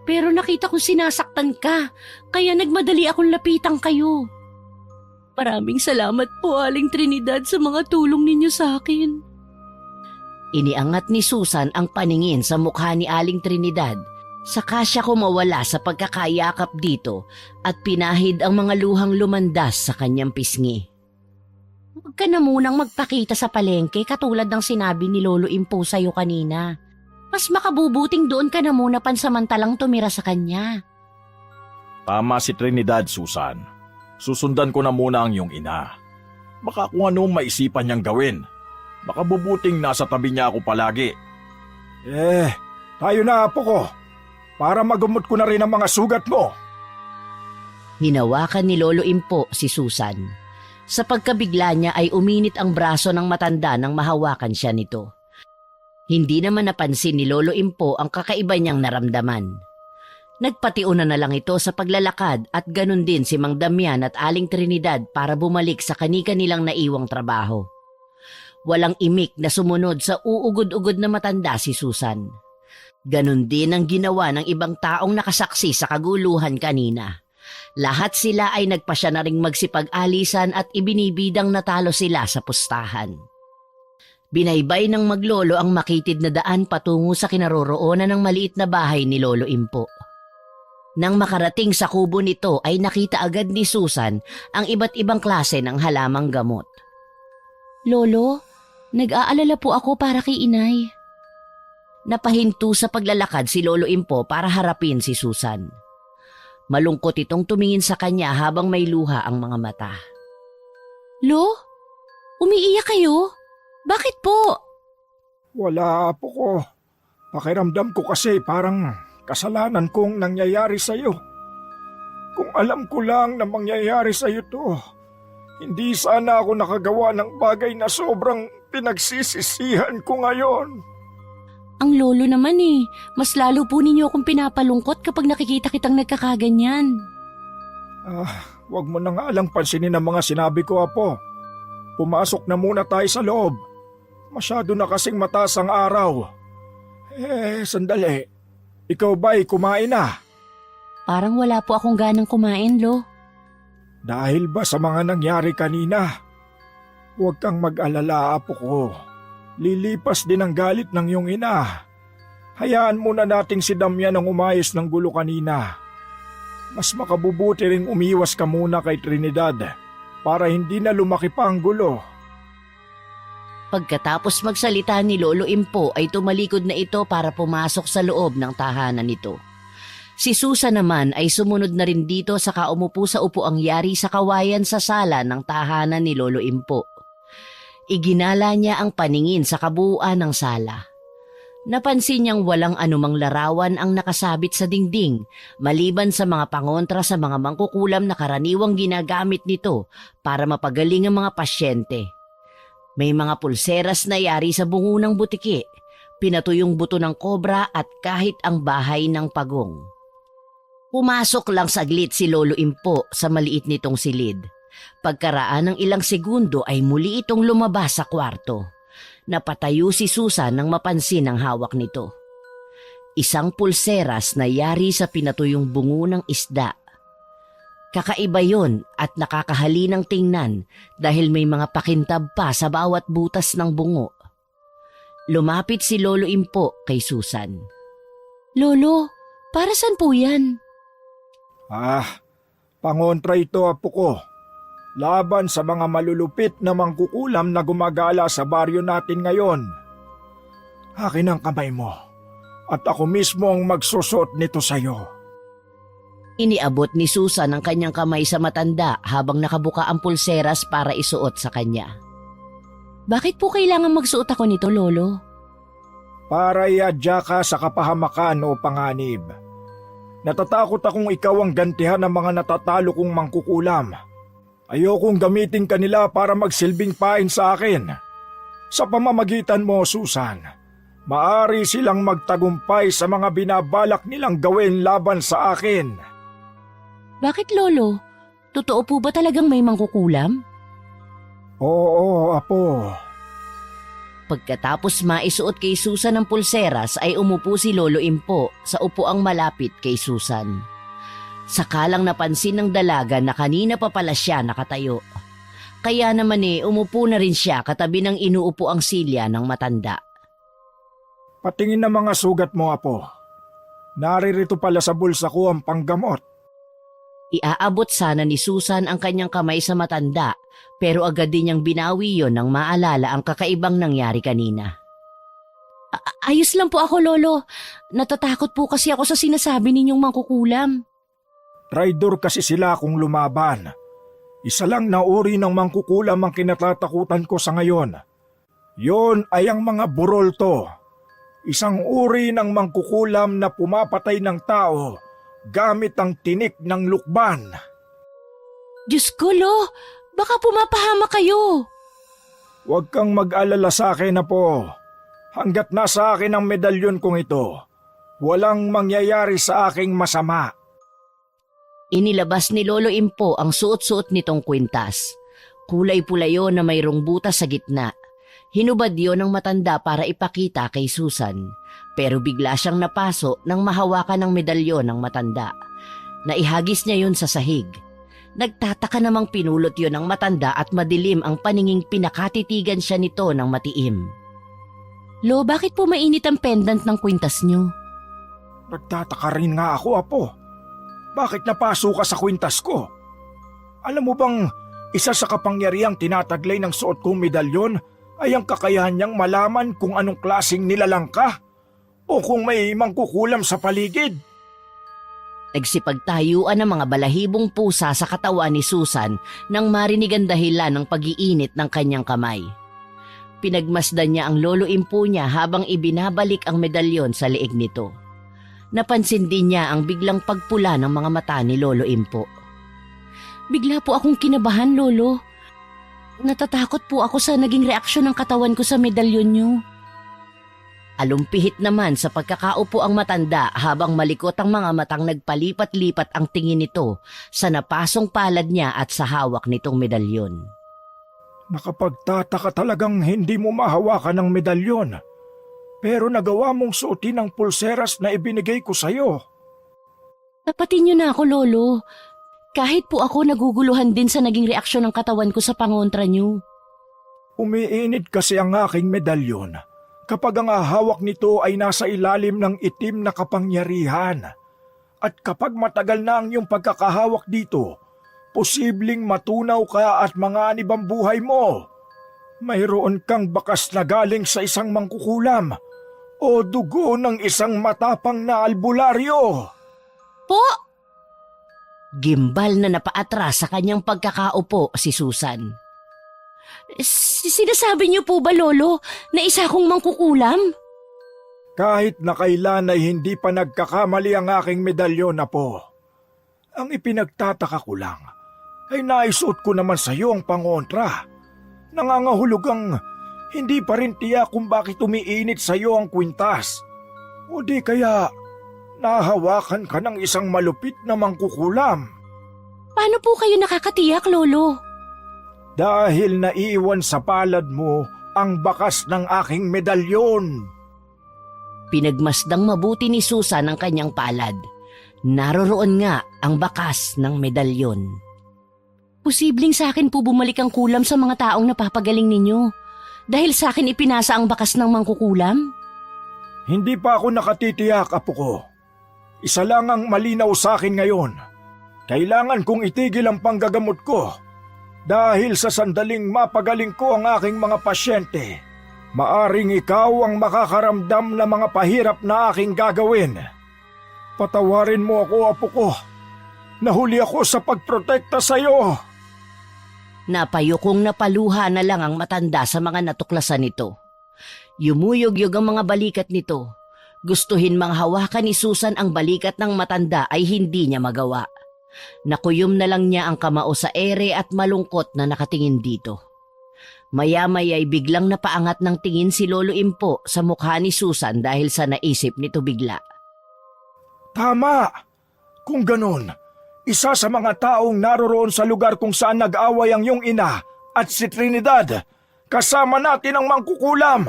pero nakita kong sinasaktan ka, kaya nagmadali akong lapitan kayo. Maraming salamat po, Aling Trinidad, sa mga tulong ninyo sa akin. Iniangat ni Susan ang paningin sa mukha ni Aling Trinidad, saka siya kumawala sa pagkakayakap dito at pinahid ang mga luhang lumandas sa kanyang pisngi. Huwag ka na munang magpakita sa palengke katulad ng sinabi ni Lolo Impo sa'yo kanina. Mas makabubuting doon ka na muna pansamantalang tumira sa kanya. Tama si Trinidad, Susan. Susundan ko na muna ang iyong ina. Baka kung anong maisipan niyang gawin. Makabubuting nasa tabi niya ako palagi. Tayo na, apo ko. Para magumot ko na rin ang mga sugat mo. Hinawakan ni Lolo Impo si Susan. Sa pagkabigla niya ay uminit ang braso ng matanda nang mahawakan siya nito. Hindi naman napansin ni Lolo Impo ang kakaiba niyang naramdaman. Nagpatiuna na lang ito sa paglalakad at ganun din si Mang Damian at Aling Trinidad para bumalik sa kani-kanilang naiwang trabaho. Walang imik na sumunod sa uugod-ugod na matanda si Susan. Ganun din ang ginawa ng ibang taong nakasaksi sa kaguluhan kanina. Lahat sila ay nagpasya na ring magsipag-alisan at ibinibidang natalo sila sa pustahan. Binaybay ng maglolo ang makitid na daan patungo sa kinaroroonan ng maliit na bahay ni Lolo Impo. Nang makarating sa kubo nito ay nakita agad ni Susan ang iba't ibang klase ng halamang gamot. Lolo, nag-aalala po ako para kay inay. Napahinto sa paglalakad si Lolo Impo para harapin si Susan. Malungkot itong tumingin sa kanya habang may luha ang mga mata. Lo, umiiyak kayo? Bakit po? Wala, apo ko. Pakiramdam ko kasi parang kasalanan kong nangyayari sa'yo. Kung alam ko lang na mangyayari sa'yo to, hindi sana ako nakagawa ng bagay na sobrang pinagsisisihan ko ngayon. Ang lolo naman mas lalo po ninyo akong pinapalungkot kapag nakikita kitang nagkakaganyan. Wag mo na nga lang pansinin ang mga sinabi ko, Apo. Pumasok na muna tayo sa loob. Masyado na kasing mataas ang araw. Sandali. Ikaw ba'y kumain na? Parang wala po akong ganang kumain, Lo. Dahil ba sa mga nangyari kanina? Huwag kang mag-alala, Apo ko. Lilipas din ang galit ng iyong ina. Hayaan muna nating si Damian ang umayos ng gulo kanina. Mas makabubuti ring umiwas ka muna kay Trinidad para hindi na lumaki pa ang gulo. Pagkatapos magsalita ni Lolo Impo ay tumalikod na ito para pumasok sa loob ng tahanan nito. Si Susan naman ay sumunod na rin dito saka umupo sa upuang yari sa kawayan sa sala ng tahanan ni Lolo Impo. Iginala niya ang paningin sa kabuuan ng sala. Napansin niyang walang anumang larawan ang nakasabit sa dingding maliban sa mga pangontra sa mga mangkukulam na karaniwang ginagamit nito para mapagaling ang mga pasyente. May mga pulseras na yari sa bungo ng butiki, pinatuyong buto ng kobra at kahit ang bahay ng pagong. Pumasok lang saglit si Lolo Impo sa maliit nitong silid. Pagkaraan ng ilang segundo ay muli itong lumabas sa kwarto. Napatayo si Susan nang mapansin ang hawak nito. Isang pulseras na yari sa pinatuyong bungo ng isda. Kakaiba yon at nakakahalinang tingnan dahil may mga pakintab pa sa bawat butas ng bungo. Lumapit si Lolo Impo kay Susan. Lolo, para saan po yan? Pangontra ito, Apo ko. Laban sa mga malulupit na mangkukulam na gumagala sa baryo natin ngayon. Akin ang kamay mo at ako mismo ang magsusot nito sa iyo. Iniabot ni Susan ang kanyang kamay sa matanda habang nakabuka ang pulseras para isuot sa kanya. Bakit po kailangan magsuot ako nito, Lolo? Para iadya ka sa kapahamakan o panganib. Natatakot akong ikaw ang gantihan ng mga natatalo kong mangkukulam. Ayokong gamitin kanila para magsilbing pain sa akin. Sa pamamagitan mo, Susan, maaari silang magtagumpay sa mga binabalak nilang gawin laban sa akin. Bakit, Lolo? Totoo po ba talagang may mangkukulam? Oo, Apo. Pagkatapos maisuot kay Susan ang pulseras ay umupo si Lolo Impo sa upuang malapit kay Susan. Sakalang napansin ng dalaga na kanina pa pala siya nakatayo. Kaya naman umupo na rin siya katabi ng inuupo ang silya ng matanda. Patingin na mga sugat mo, Apo. Naririto pala sa bulsa ko ang panggamot. Iaabot sana ni Susan ang kanyang kamay sa matanda pero agad din niyang binawi yon nang maalala ang kakaibang nangyari kanina. Ayos lang po ako, Lolo. Natatakot po kasi ako sa sinasabi ninyong mangkukulam. Traidor kasi sila kung lumaban. Isa lang na uri ng mangkukulam ang kinatatakutan ko sa ngayon. Yon ay ang mga burolto. Isang uri ng mangkukulam na pumapatay ng tao gamit ang tinik ng lukban. Diyos ko, Lo! Baka pumapahama kayo! Huwag kang mag-alala sa akin, Apo. Hanggat nasa akin ang medalyon kong ito, walang mangyayari sa aking masama. Inilabas ni Lolo Impo ang suot-suot nitong kwintas. Kulay pula yun na mayroong butas sa gitna. Hinubad yon ng matanda para ipakita kay Susan. Pero bigla siyang napaso nang mahawakan ng medalyon ng matanda. Naihagis niya yun sa sahig. Nagtataka namang pinulot yon ng matanda at madilim ang paninging pinakatitigan siya nito ng matiim. Lo, bakit po mainit ang pendant ng kwintas niyo? Nagtataka rin nga ako, Apo. Bakit napaso ka sa kwintas ko? Alam mo bang isa sa kapangyarihang tinataglay ng suot kong medalyon ay ang kakayahan niyang malaman kung anong klaseng nilalang ka o kung may mangkukulam sa paligid? Nagsipagtayuan ang mga balahibong pusa sa katawan ni Susan nang marinig ang dahilan ng pag-iinit ng kanyang kamay. Pinagmasdan niya ang Lolo Impo niya habang ibinabalik ang medalyon sa leeg nito. Napansin din niya ang biglang pagpula ng mga mata ni Lolo Impo. Bigla po akong kinabahan, Lolo. Natatakot po ako sa naging reaksyon ng katawan ko sa medalyon niyo. Alumpihit naman sa pagkakaupo ang matanda habang malikot ang mga matang nagpalipat-lipat ang tingin nito sa napasong palad niya at sa hawak nitong medalyon. Nakapagtataka talagang hindi mo mahawakan ng medalyon. Pero nagawa mong suotin ang pulseras na ibinigay ko sa'yo. Tapatin niyo na ako, Lolo. Kahit po ako naguguluhan din sa naging reaksyon ng katawan ko sa pangontra niyo. Umiinit kasi ang aking medalyon kapag ang hawak nito ay nasa ilalim ng itim na kapangyarihan. At kapag matagal na ang iyong pagkakahawak dito, posibleng matunaw ka at manganib ang buhay mo. Mayroon kang bakas na galing sa isang mangkukulam o dugo ng isang matapang na albularyo. Po! Gimbal na napaatras sa kanyang pagkakaupo si Susan. Sinasabi niyo po ba, Lolo, na isa akong mangkukulam? Kahit na kailan ay hindi pa nagkakamali ang aking medalyon na po. Ang ipinagtataka ko lang ay naisuot ko naman sa iyo ang pangontra. Nangangahulugang hindi pa rin tiyak kung bakit umiinit sa iyo ang kwintas. O di kaya nahawakan ka ng isang malupit na mangkukulam. Paano po kayo nakakatiyak, Lolo? Dahil naiwan sa palad mo ang bakas ng aking medalyon. Pinagmasdang mabuti ni Susan ang kanyang palad. Naroroon nga ang bakas ng medalyon. Posibleng sa akin po bumalik ang kulam sa mga taong napapagaling ninyo. Dahil sa akin ipinasa ang bakas ng mangkukulam? Hindi pa ako nakatitiyak, apo ko. Isa lang ang malinaw sa akin ngayon. Kailangan kong itigil ang panggagamot ko. Dahil sa sandaling mapagaling ko ang aking mga pasyente, maaring ikaw ang makakaramdam ng mga pahirap na aking gagawin. Patawarin mo ako, apo ko. Nahuli ako sa pagprotekta sa iyo. Napayukong napaluha na lang ang matanda sa mga natuklasan nito. Yumuyog-yog ang mga balikat nito. Gustuhin mang hawakan ni Susan ang balikat ng matanda ay hindi niya magawa. Nakuyom na lang niya ang kamao sa ere at malungkot na nakatingin dito. Maya-maya ay biglang napaangat ng tingin si Lolo Impo sa mukha ni Susan dahil sa naisip nito bigla. Tama! Kung ganun, isa sa mga taong naroroon sa lugar kung saan nag-away ang iyong ina at si Trinidad, kasama natin ang mangkukulam.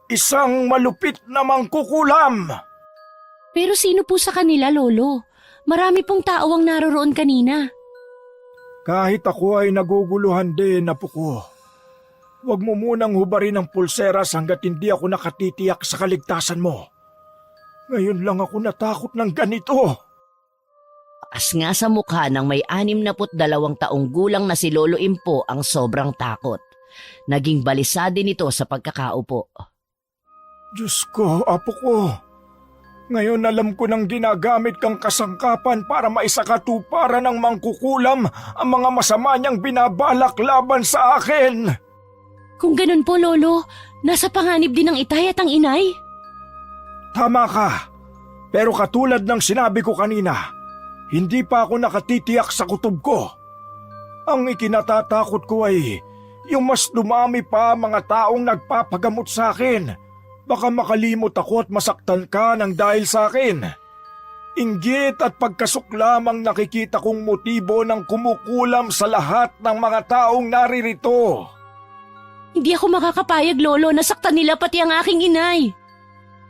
Isang malupit na mangkukulam! Pero sino po sa kanila, Lolo? Marami pong tao ang naroroon kanina. Kahit ako ay naguguluhan din, apo ko. Huwag mo munang hubarin ang pulseras hanggat hindi ako nakatitiyak sa kaligtasan mo. Ngayon lang ako natakot ng ganito. As nga sa mukha ng may 62 taong gulang na si Lolo Impo ang sobrang takot. Naging balisa din ito sa pagkakaupo. Diyos ko, apo ko. Ngayon alam ko nang ginagamit kang kasangkapan para maisakatuparan ng mangkukulam ang mga masama niyang binabalak laban sa akin. Kung ganun po, Lolo, nasa panganib din ang itay at ang inay? Tama ka. Pero katulad ng sinabi ko kanina, hindi pa ako nakatitiyak sa kutob ko. Ang ikinatatakot ko ay yung mas dumami pa mga taong nagpapagamot sa akin. Baka makalimot ako at masaktan ka ng dahil sa akin. Inggit at pagkasok lamang nakikita kong motibo ng kumukulam sa lahat ng mga taong naririto. Hindi ako makakapayag, Lolo, nasaktan nila pati ang aking inay.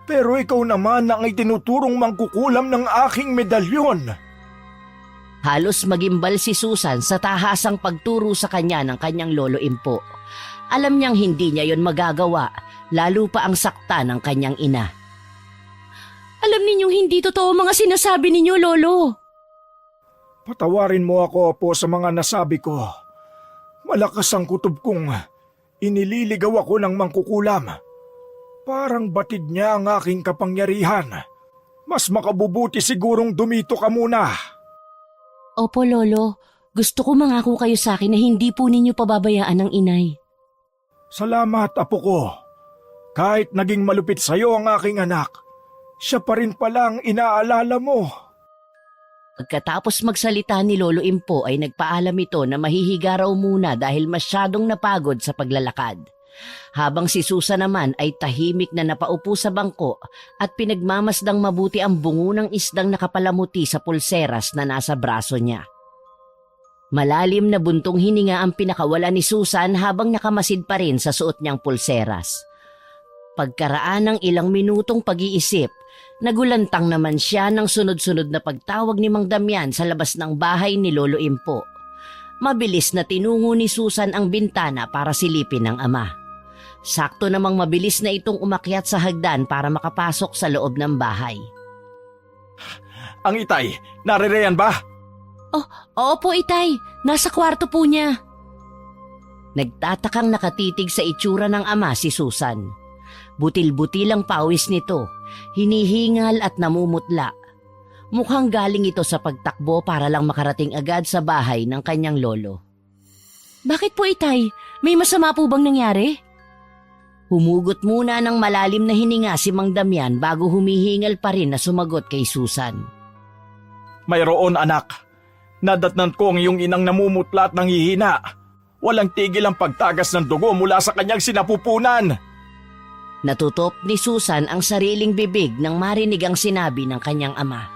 Pero ikaw naman ang itinuturong mangkukulam ng aking medalyon. Halos magimbal si Susan sa tahasang pagturo sa kanya ng kanyang Lolo Impo. Alam niyang hindi niya yon magagawa, lalo pa ang sakta ng kanyang ina. Alam ninyong hindi totoo mga sinasabi ninyo, Lolo. Patawarin mo ako po sa mga nasabi ko. Malakas ang kutob kong inililigaw ako ng mangkukulam. Parang batid niya ang aking kapangyarihan. Mas makabubuti sigurong dumito ka muna. Opo, Lolo. Gusto ko mangako kayo sa akin na hindi po ninyo pababayaan ng inay. Salamat, apo ko. Kahit naging malupit sa iyo ang aking anak, siya pa rin palang inaalala mo. Pagkatapos magsalita ni Lolo Impo ay nagpaalam ito na mahihiga raw muna dahil masyadong napagod sa paglalakad. Habang si Susan naman ay tahimik na napaupo sa bangko at pinagmamasdang mabuti ang bungo ng isdang nakapalamuti sa pulseras na nasa braso niya. Malalim na buntong hininga ang pinakawala ni Susan habang nakamasid pa rin sa suot niyang pulseras. Pagkaraan ng ilang minutong pag-iisip, nagulantang naman siya ng sunod-sunod na pagtawag ni Mang Damian sa labas ng bahay ni Lolo Impo. Mabilis na tinungo ni Susan ang bintana para silipin ng ama. Sakto namang mabilis na itong umakyat sa hagdan para makapasok sa loob ng bahay. Ang itay, naririyan ba? Oo po, itay. Nasa kwarto po niya. Nagtatakang nakatitig sa itsura ng ama si Susan. Butil-butil ang pawis nito, hinihingal at namumutla. Mukhang galing ito sa pagtakbo para lang makarating agad sa bahay ng kanyang lolo. Bakit po, itay? May masama po bang nangyari? Humugot muna ng malalim na hininga si Mang Damian bago humihingal pa rin na sumagot kay Susan. Mayroon, anak. Nadatnan ko ang iyong inang namumutla at nanghihina. Walang tigil ang pagtagas ng dugo mula sa kanyang sinapupunan. Natutop ni Susan ang sariling bibig nang marinig ang sinabi ng kanyang ama.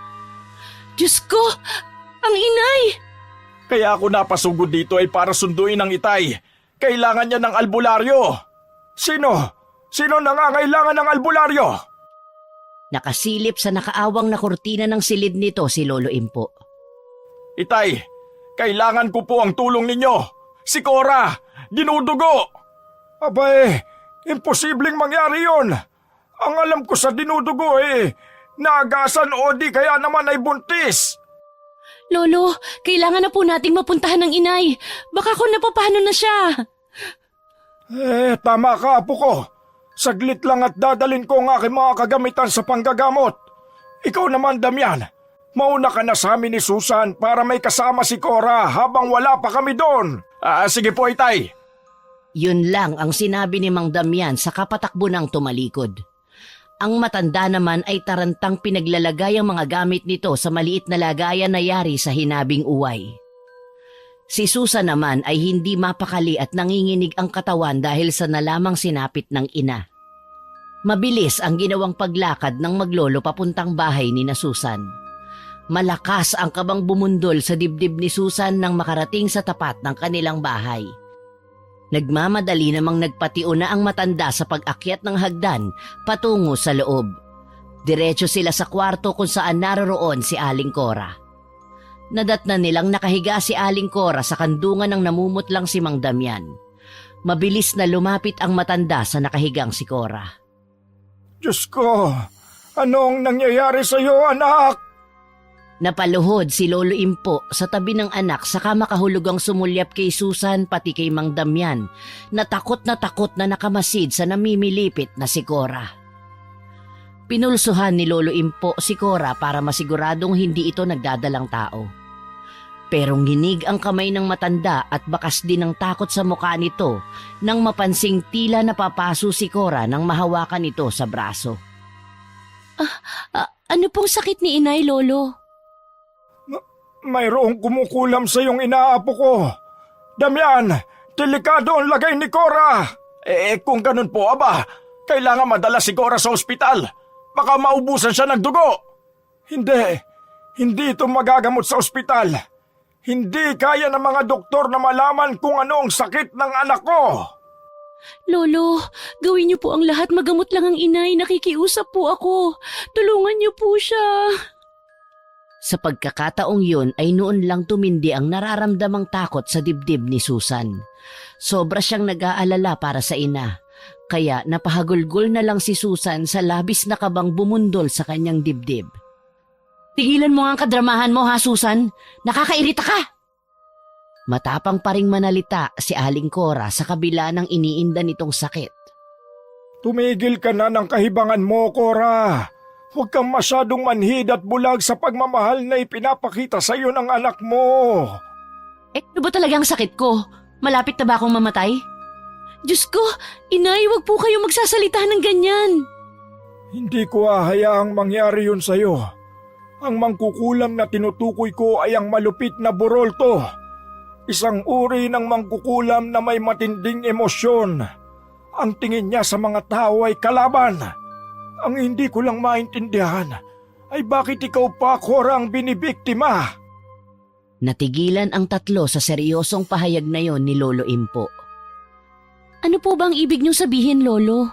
Diyos ko! Ang inay! Kaya ako napasugod dito ay para sunduin ang itay. Kailangan niya ng albularyo. Sino? Sino nangangailangan ng albularyo? Nakasilip sa nakaawang na kurtina ng silid nito si Lolo Impo. Itay, kailangan ko po ang tulong ninyo. Si Cora, dinudugo. Abay, imposibleng mangyari yon. Ang alam ko sa dinudugo naagasan o di kaya naman ay buntis. Lolo, kailangan na po nating mapuntahan ng inay. Baka kung napapano na siya. Tama ka, apo ko. Saglit lang at dadalin ko ang aking mga kagamitan sa panggagamot. Ikaw naman, Damian. Mauna ka na sa amin ni Susan para may kasama si Cora habang wala pa kami doon. Sige po, itay. Yun lang ang sinabi ni Mang Damian sa kapatakbo ng tumalikod. Ang matanda naman ay tarantang pinaglalagay ang mga gamit nito sa maliit na lagayan na yari sa hinabing uway. Si Susan naman ay hindi mapakali at nanginginig ang katawan dahil sa nalamang sinapit ng ina. Mabilis ang ginawang paglakad ng maglolo papuntang bahay ni na Susan. Malakas ang kabang bumundol sa dibdib ni Susan nang makarating sa tapat ng kanilang bahay. Nagmamadali namang nagpatiuna ang matanda sa pag-akyat ng hagdan patungo sa loob. Diretso sila sa kwarto kung saan naroroon si Aling Cora. Nadatnan nilang nakahiga si Aling Cora sa kandungan ng namumutlang si Mang Damian. Mabilis na lumapit ang matanda sa nakahigang si Cora. Diyos ko, anong nangyayari sa iyo, anak? Napaluhod si Lolo Impo sa tabi ng anak saka makahulugang sumulyap kay Susan pati kay Mang Damian na takot na nakamasid sa namimilipit na si Cora. Pinulsuhan ni Lolo Impo si Cora para masiguradong hindi ito nagdadalang tao. Pero nginig ang kamay ng matanda at bakas din ng takot sa mukha nito nang mapansing tila napapaso si Cora nang mahawakan ito sa braso. Ano pong sakit ni inay, Lolo? Mayroong kumukulam sa iyong inaapo ko. Damian, delikado ang lagay ni Cora. Kung ganun po, kailangan madala si Cora sa ospital. Baka maubusan siya ng dugo. Hindi ito magagamot sa ospital. Hindi kaya ng mga doktor na malaman kung ano ang sakit ng anak ko. Lolo, gawin niyo po ang lahat, magamot lang ang inay. Nakikiusap po ako. Tulungan niyo po siya. Sa pagkakataong yun ay noon lang tumindi ang nararamdamang takot sa dibdib ni Susan. Sobra siyang nag-aalala para sa ina, kaya napahagulgol na lang si Susan sa labis na kabang bumundol sa kanyang dibdib. Tigilan mo nga ang kadramahan mo, ha, Susan? Nakakairita ka! Matapang pa ring manalita si Aling Cora sa kabila ng iniinda nitong sakit. Tumigil ka na ng kahibangan mo, Cora. Huwag kang masyadong manhid at bulag sa pagmamahal na ipinapakita sa iyo ng anak mo. Ano ba talagang sakit ko? Malapit na ba akong mamatay? Diyos ko, inay, huwag po kayo magsasalita ng ganyan. Hindi ko hahayaang mangyari yun sa iyo. Ang mangkukulam na tinutukoy ko ay ang malupit na burolto. Isang uri ng mangkukulam na may matinding emosyon. Ang tingin niya sa mga tao ay kalaban. Ang hindi ko lang maintindihan ay bakit ikaw pa, Cora, ang binibiktima? Natigilan ang tatlo sa seryosong pahayag na yon ni Lolo Impo. Ano po bang ibig niyong sabihin, Lolo?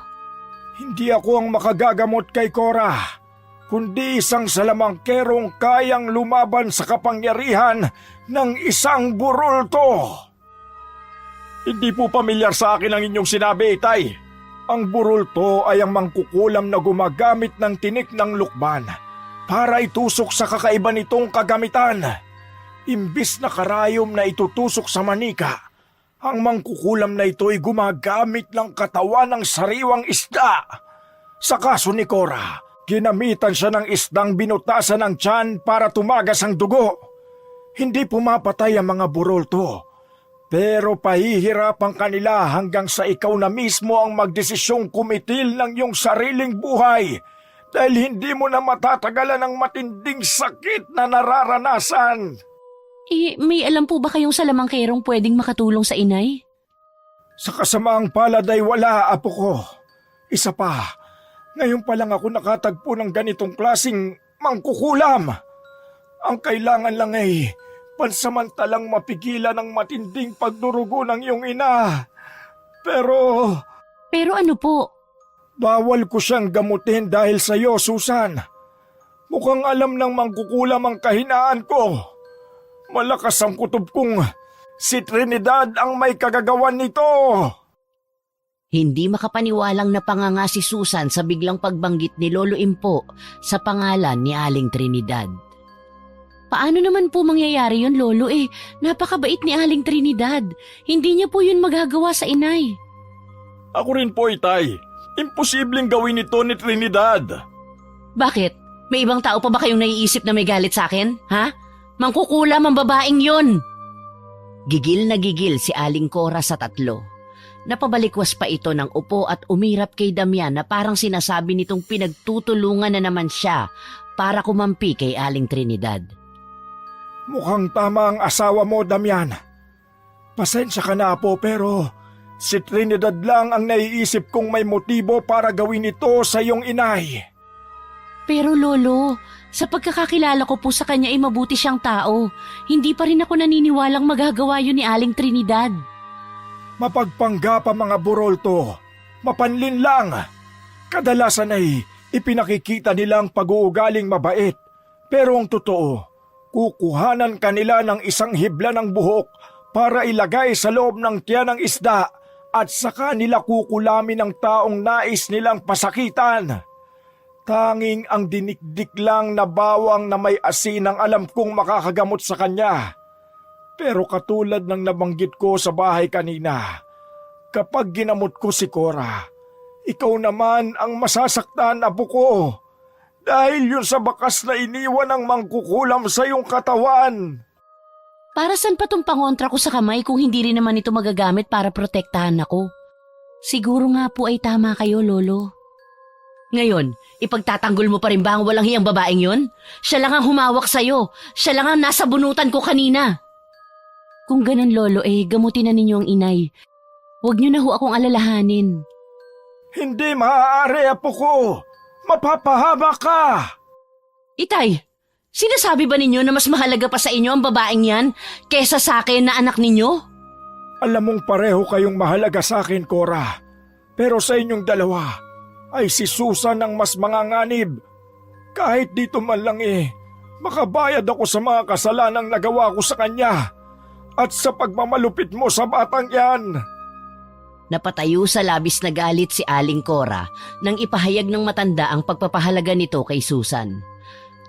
Hindi ako ang makagagamot kay Cora, kundi isang salamangkerong kayang lumaban sa kapangyarihan ng isang burulto. Hindi po pamilyar sa akin ang inyong sinabi, Itay. Ang burulto ay ang mangkukulam na gumagamit ng tinik ng lukban para itusok sa kakaiba nitong kagamitan. Imbis na karayom na itutusok sa manika, ang mangkukulam na ito ay gumagamit ng katawan ng sariwang isda. Sa kaso ni Cora, ginamitan siya ng isdang binutasan ng tiyan para tumagas ang dugo. Hindi pumapatay ang mga burulto, pero pahihirapan kanila hanggang sa ikaw na mismo ang magdesisyong kumitil ng iyong sariling buhay dahil hindi mo na matatagalan ang matinding sakit na nararanasan. May alam po ba kayong salamangkerong pwedeng makatulong sa inay? Sa kasamaang palad ay wala, apo ko. Isa pa, ngayon pa lang ako nakatagpo ng ganitong klasing mangkukulam. Ang kailangan lang ay pansamantalang mapigilan ang matinding pagdurugo ng iyong ina. Pero ano po? bawal ko siyang gamutin dahil sa iyo, Susan. Mukhang alam ng mangkukulam ang kahinaan ko. Malakas ang kutob kong si Trinidad ang may kagagawan nito. Hindi makapaniwalang napanganga si Susan sa biglang pagbanggit ni Lolo Impo sa pangalan ni Aling Trinidad. Paano naman po mangyayari yun, Lolo? Napakabait ni Aling Trinidad. Hindi niya po yun magagawa sa inay. Ako rin po, Itay. Imposibleng gawin ito ni Trinidad. Bakit? May ibang tao pa ba kayong naiisip na may galit sa akin? Ha? Mangkukulam ang babaeng yun! Gigil na gigil si Aling Cora sa tatlo. Napabalikwas pa ito ng upo at umirap kay Damian na parang sinasabi nitong pinagtutulungan na naman siya para kumampi kay Aling Trinidad. Mukhang tama ang asawa mo, Damian. Pasensya ka na po, pero si Trinidad lang ang naiisip kong may motibo para gawin ito sa iyong inay. Pero Lolo, sa pagkakakilala ko po sa kanya ay mabuti siyang tao. Hindi pa rin ako naniniwalang magagawa yun ni Aling Trinidad. Mapagpangga pa mga burolto. Mapanlin lang. Kadalasan ay ipinakikita nilang pag-uugaling mabait. Pero ang totoo, kukuhanan kanila ng isang hibla ng buhok para ilagay sa loob ng tiyan ng isda at saka nila kukulamin ng taong nais nilang pasakitan. Tanging ang dinikdik lang na bawang na may asin ang alam kong makakagamot sa kanya. Pero katulad ng nabanggit ko sa bahay kanina, kapag ginamot ko si Cora, ikaw naman ang masasaktan, apo ko. Dahil yun sa bakas na iniwan ng mangkukulam sa iyong katawan. Para saan pa tong pangontra ko sa kamay kung hindi rin naman ito magagamit para protektahan ako? Siguro nga po ay tama kayo, Lolo. Ngayon, ipagtatanggol mo pa rin ba ang walang hiyang babaeng yun? Siya lang ang humawak sa'yo. Siya lang ang nasa bunutan ko kanina. Kung ganun, Lolo, gamutin na ninyo ang inay. Huwag niyo na ho akong alalahanin. Hindi maaari, apo ko. Mapapahama ka. Itay, sinasabi ba ninyo na mas mahalaga pa sa inyo ang babaeng yan kesa sa akin na anak ninyo? Alam mong pareho kayong mahalaga sa akin, Cora. Pero sa inyong dalawa ay si Susan ang mas manganganib. Kahit dito man lang makabayad ako sa mga kasalanang nagawa ko sa kanya at sa pagmamalupit mo sa batang yan. Napatayo sa labis na galit si Aling Cora nang ipahayag ng matanda ang pagpapahalaga nito kay Susan.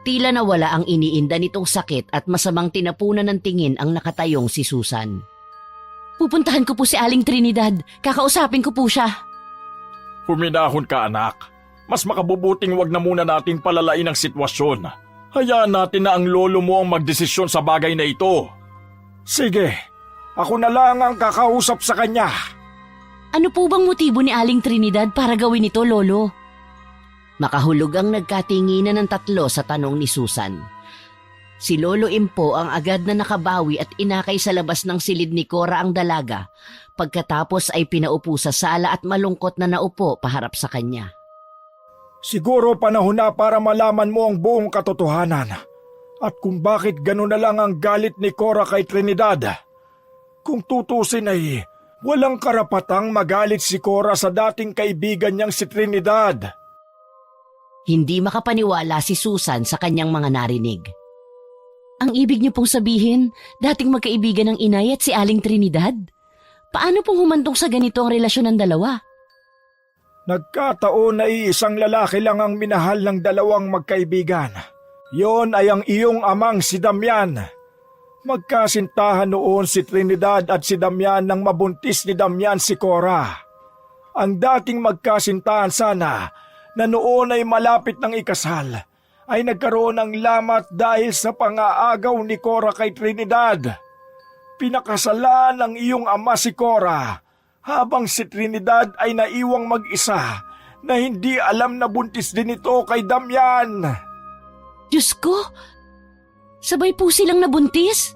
Tila nawala ang iniinda nitong sakit at masamang tinapunan ng tingin ang nakatayong si Susan. Pupuntahan ko po si Aling Trinidad. Kakausapin ko po siya. Huminahon ka, anak. Mas makabubuting wag na muna nating palalain ang sitwasyon. Hayaan natin na ang lolo mo ang magdesisyon sa bagay na ito. Sige, ako na lang ang kakausap sa kanya. Ano po bang motibo ni Aling Trinidad para gawin ito, Lolo? Makahulog ang nagkatinginan ng tatlo sa tanong ni Susan. Si Lolo Impo ang agad na nakabawi at inakay sa labas ng silid ni Cora ang dalaga Pagkatapos ay pinaupo sa sala at malungkot na naupo paharap sa kanya. Siguro panahon na para malaman mo ang buong katotohanan at kung bakit gano'n na lang ang galit ni Cora kay Trinidad. Kung tutusin ay walang karapatang magalit si Cora sa dating kaibigan niyang si Trinidad. Hindi makapaniwala si Susan sa kanyang mga narinig. Ang ibig niyo pong sabihin, dating magkaibigan ng inay at si Aling Trinidad? Paano pong humantong sa ganito ang relasyon ng dalawa? Nagkataon na iisang lalaki lang ang minahal ng dalawang magkaibigan. Yon ay ang iyong amang si Damian. Magkasintahan noon si Trinidad at si Damian nang mabuntis ni Damian si Cora. Ang dating magkasintahan sana na noon ay malapit ng ikasal ay nagkaroon ng lamat dahil sa pangaagaw ni Cora kay Trinidad. Pinakasalan ng iyong ama si Cora habang si Trinidad ay naiwang mag-isa na hindi alam na buntis din ito kay Damian. Diyos ko! Sabay po silang nabuntis?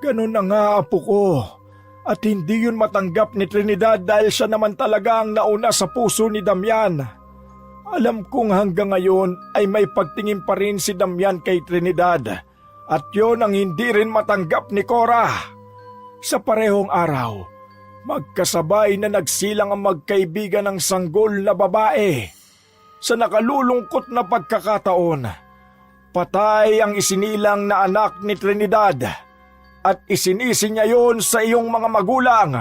Ganun na nga, apo ko. At hindi yun matanggap ni Trinidad dahil siya naman talaga ang nauna sa puso ni Damian. Alam kong hanggang ngayon ay may pagtingin pa rin si Damian kay Trinidad at yun ang hindi rin matanggap ni Cora. Sa parehong araw, magkasabay na nagsilang ang magkaibigan ng sanggol na babae. Sa nakalulungkot na pagkakataon, patay ang isinilang na anak ni Trinidad at isinisi niya yon sa iyong mga magulang.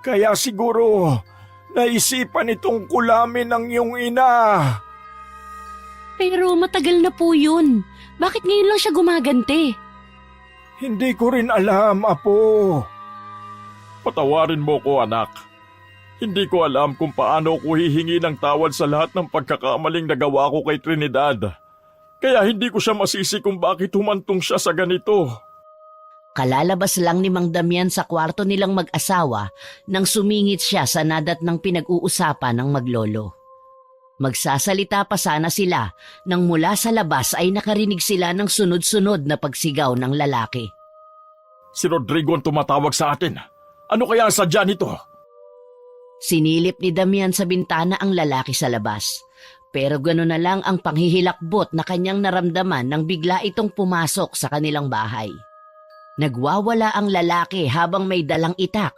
Kaya siguro naisipan itong kulamin ng iyong ina. Pero matagal na po yun. Bakit ngayon lang siya gumaganti? Hindi ko rin alam, apo. Patawarin mo ko, anak. Hindi ko alam kung paano ko hihingi ng tawad sa lahat ng pagkakamaling nagawa ko kay Trinidad. Kaya hindi ko siya masisi kung bakit humantong siya sa ganito. Kalalabas lang ni Mang Damian sa kwarto nilang mag-asawa nang sumingit siya sa nadat ng pinag-uusapan ng maglolo. Magsasalita pa sana sila nang mula sa labas ay nakarinig sila ng sunod-sunod na pagsigaw ng lalaki. Si Rodrigo ang tumatawag sa atin. Ano kaya ang sadya nito? Sinilip ni Damian sa bintana ang lalaki sa labas. Pero gano'n na lang ang panghihilakbot na kanyang naramdaman nang bigla itong pumasok sa kanilang bahay. Nagwawala ang lalaki habang may dalang itak,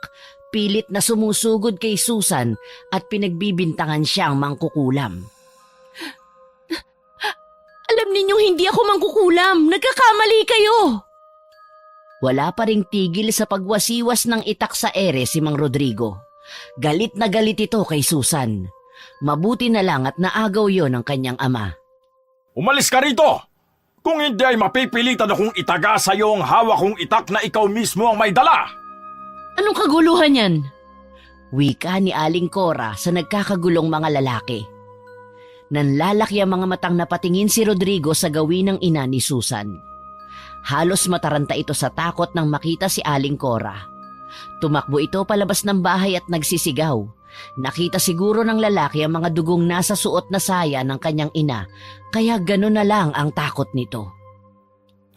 pilit na sumusugod kay Susan at pinagbibintangan siyang mangkukulam. Alam ninyong hindi ako mangkukulam, nagkakamali kayo! Wala pa ring tigil sa pagwasiwas ng itak sa ere si Mang Rodrigo. Galit na galit ito kay Susan. Mabuti na lang at naagaw yon ng kanyang ama. Umalis ka rito! Kung hindi ay mapipilitan akong itaga sa iyo ang hawak kong itak na ikaw mismo ang may dala! Anong kaguluhan yan? Wika ni Aling Cora sa nagkakagulong mga lalaki. Nanlalaki ang mga matang napatingin si Rodrigo sa gawin ng ina ni Susan. Halos mataranta ito sa takot nang makita si Aling Cora. Tumakbo ito palabas ng bahay at nagsisigaw. Nakita siguro ng lalaki ang mga dugong nasa suot na saya ng kanyang ina, kaya gano'n na lang ang takot nito.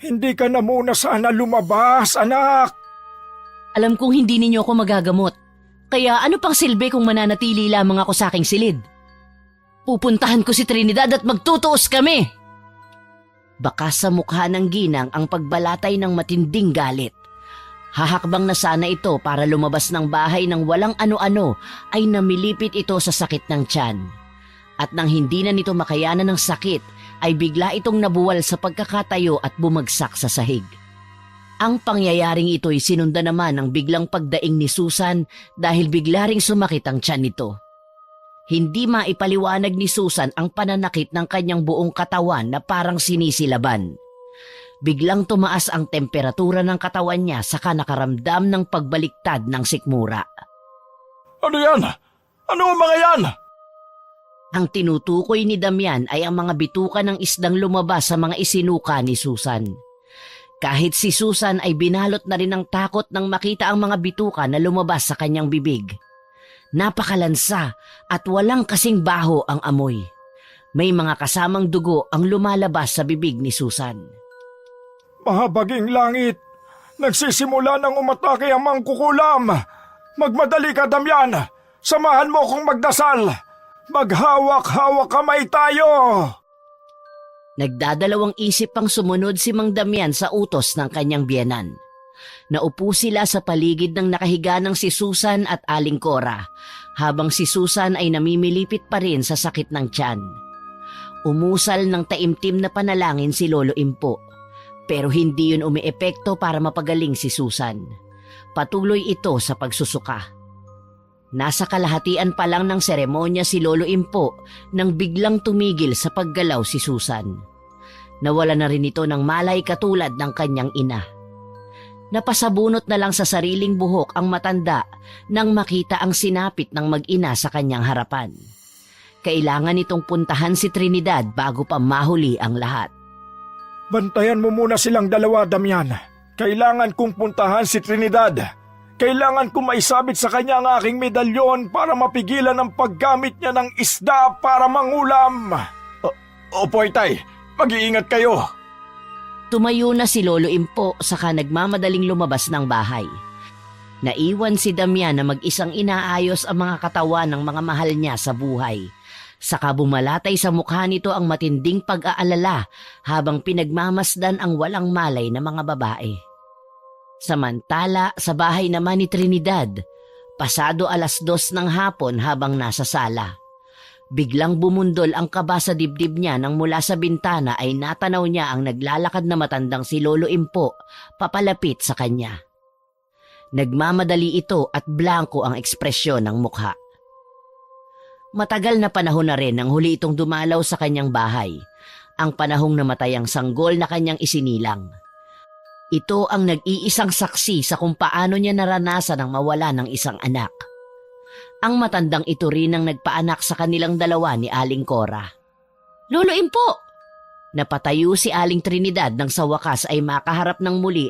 Hindi ka na muna sana lumabas, anak! Alam kong hindi ninyo ako magagamot, kaya ano pang silbi kung mananatili lamang ako sa aking silid? Pupuntahan ko si Trinidad at magtutuos kami! Baka sa mukha ng ginang ang pagbalatay ng matinding galit. Hahakbang na sana ito para lumabas ng bahay nang walang ano-ano ay namilipit ito sa sakit ng tiyan. At nang hindi na nito makayanan ng sakit ay bigla itong nabuwal sa pagkakatayo at bumagsak sa sahig. Ang pangyayaring ito'y sinunda naman ng biglang pagdaing ni Susan dahil bigla ring sumakit ang tiyan nito. Hindi maipaliwanag ni Susan ang pananakit ng kanyang buong katawan na parang sinisilaban. Biglang tumaas ang temperatura ng katawan niya saka nakaramdam ng pagbaliktad ng sikmura. Ano yan? Ano ang mga yan? Ang tinutukoy ni Damian ay ang mga bituka ng isdang lumabas sa mga isinuka ni Susan. Kahit si Susan ay binalot na rin ng takot nang makita ang mga bituka na lumabas sa kanyang bibig. Napakalansa at walang kasing baho ang amoy. May mga kasamang dugo ang lumalabas sa bibig ni Susan. Mahabaging langit, nagsisimula ng umatake ang mangkukulam. Magmadali ka, Damian! Samahan mo kong magdasal! Maghawak-hawak kamay tayo! Nagdadalawang isip pang sumunod si Mang Damian sa utos ng kanyang biyenan. Naupo sila sa paligid ng nakahiga ng si Susan at Aling Cora, habang si Susan ay namimilipit pa rin sa sakit ng tiyan. Umusal ng taimtim na panalangin si Lolo Impo, pero hindi yun umiepekto para mapagaling si Susan. Patuloy ito sa pagsusuka. Nasa kalahatian pa lang ng seremonya si Lolo Impo nang biglang tumigil sa paggalaw si Susan. Nawala na rin ito ng malay katulad ng kanyang ina. Napasabunot na lang sa sariling buhok ang matanda nang makita ang sinapit ng mag-ina sa kanyang harapan. Kailangan itong puntahan si Trinidad bago pa mahuli ang lahat. Bantayan mo muna silang dalawa, Damian. Kailangan kong puntahan si Trinidad. Kailangan kong maisabit sa kanya ang aking medalyon para mapigilan ang paggamit niya ng isda para mangulam. Opo, Itay. Mag-iingat kayo. Tumayo na si Lolo Impo saka nagmamadaling lumabas ng bahay. Naiwan si Damian na mag-isang inaayos ang mga katawan ng mga mahal niya sa buhay. Saka bumalatay sa mukha nito ang matinding pag-aalala habang pinagmamasdan ang walang malay na mga babae. Samantala, sa bahay naman ni Trinidad, pasado 2:00 ng hapon habang nasa sala. Biglang bumundol ang kaba sa dibdib niya nang mula sa bintana ay natanaw niya ang naglalakad na matandang si Lolo Impo papalapit sa kanya. Nagmamadali ito at blanko ang ekspresyon ng mukha. Matagal na panahon na rin nang huli itong dumalaw sa kanyang bahay, ang panahong namatay ang sanggol na kanyang isinilang. Ito ang nag-iisang saksi sa kung paano niya naranasan ang mawala ng isang anak. Ang matandang ito rin ang nagpaanak sa kanilang dalawa ni Aling Cora. Lolo Impo! Napatayo si Aling Trinidad nang sa wakas ay makaharap ng muli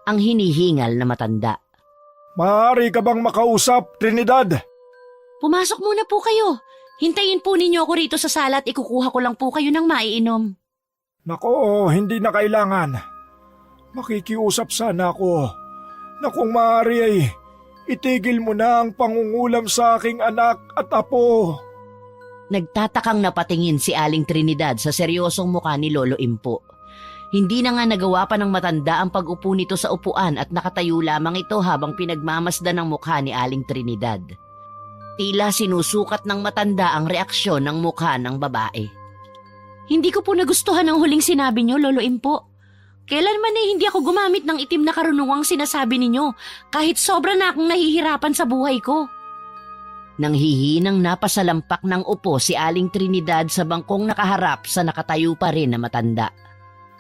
ang hinihingal na matanda. Maaari ka bang makausap, Trinidad? Pumasok muna po kayo. Hintayin po ninyo ako rito sa sala at ikukuha ko lang po kayo ng maiinom. Nako, hindi na kailangan. Makikiusap sana ako na kung maaari ay itigil mo na ang pangungulam sa aking anak at apo. Nagtatakang napatingin si Aling Trinidad sa seryosong mukha ni Lolo Impo. Hindi na nga nagawa pa ng matanda ang pag-upo nito sa upuan at nakatayo lamang ito habang pinagmamasdan ng mukha ni Aling Trinidad. Tila sinusukat ng matanda ang reaksyon ng mukha ng babae. Hindi ko po nagustuhan ang huling sinabi niyo, Lolo Impo. Kailanman hindi ako gumamit ng itim na karunungang sinasabi ninyo kahit sobra na akong nahihirapan sa buhay ko. Nang hihinang napasalampak ng upo si Aling Trinidad sa bangkong nakaharap sa nakatayo pa rin na matanda.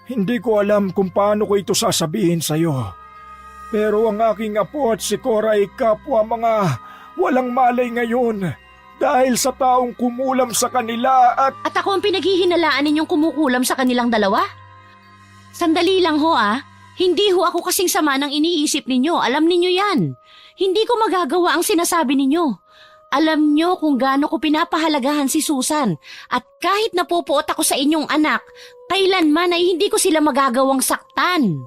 Hindi ko alam kung paano ko ito sasabihin sa iyo. Pero ang aking apo at si Cora ay kapwa mga walang malay ngayon dahil sa taong kumulam sa kanila at... At ako ang pinaghihinalaan ninyong kumukulam sa kanilang dalawa? Sandali lang ho Hindi ho ako kasing sama ng iniisip ninyo. Alam ninyo yan. Hindi ko magagawa ang sinasabi ninyo. Alam nyo kung gaano ko pinapahalagahan si Susan. At kahit napupuot ako sa inyong anak, kailanman ay hindi ko sila magagawang saktan.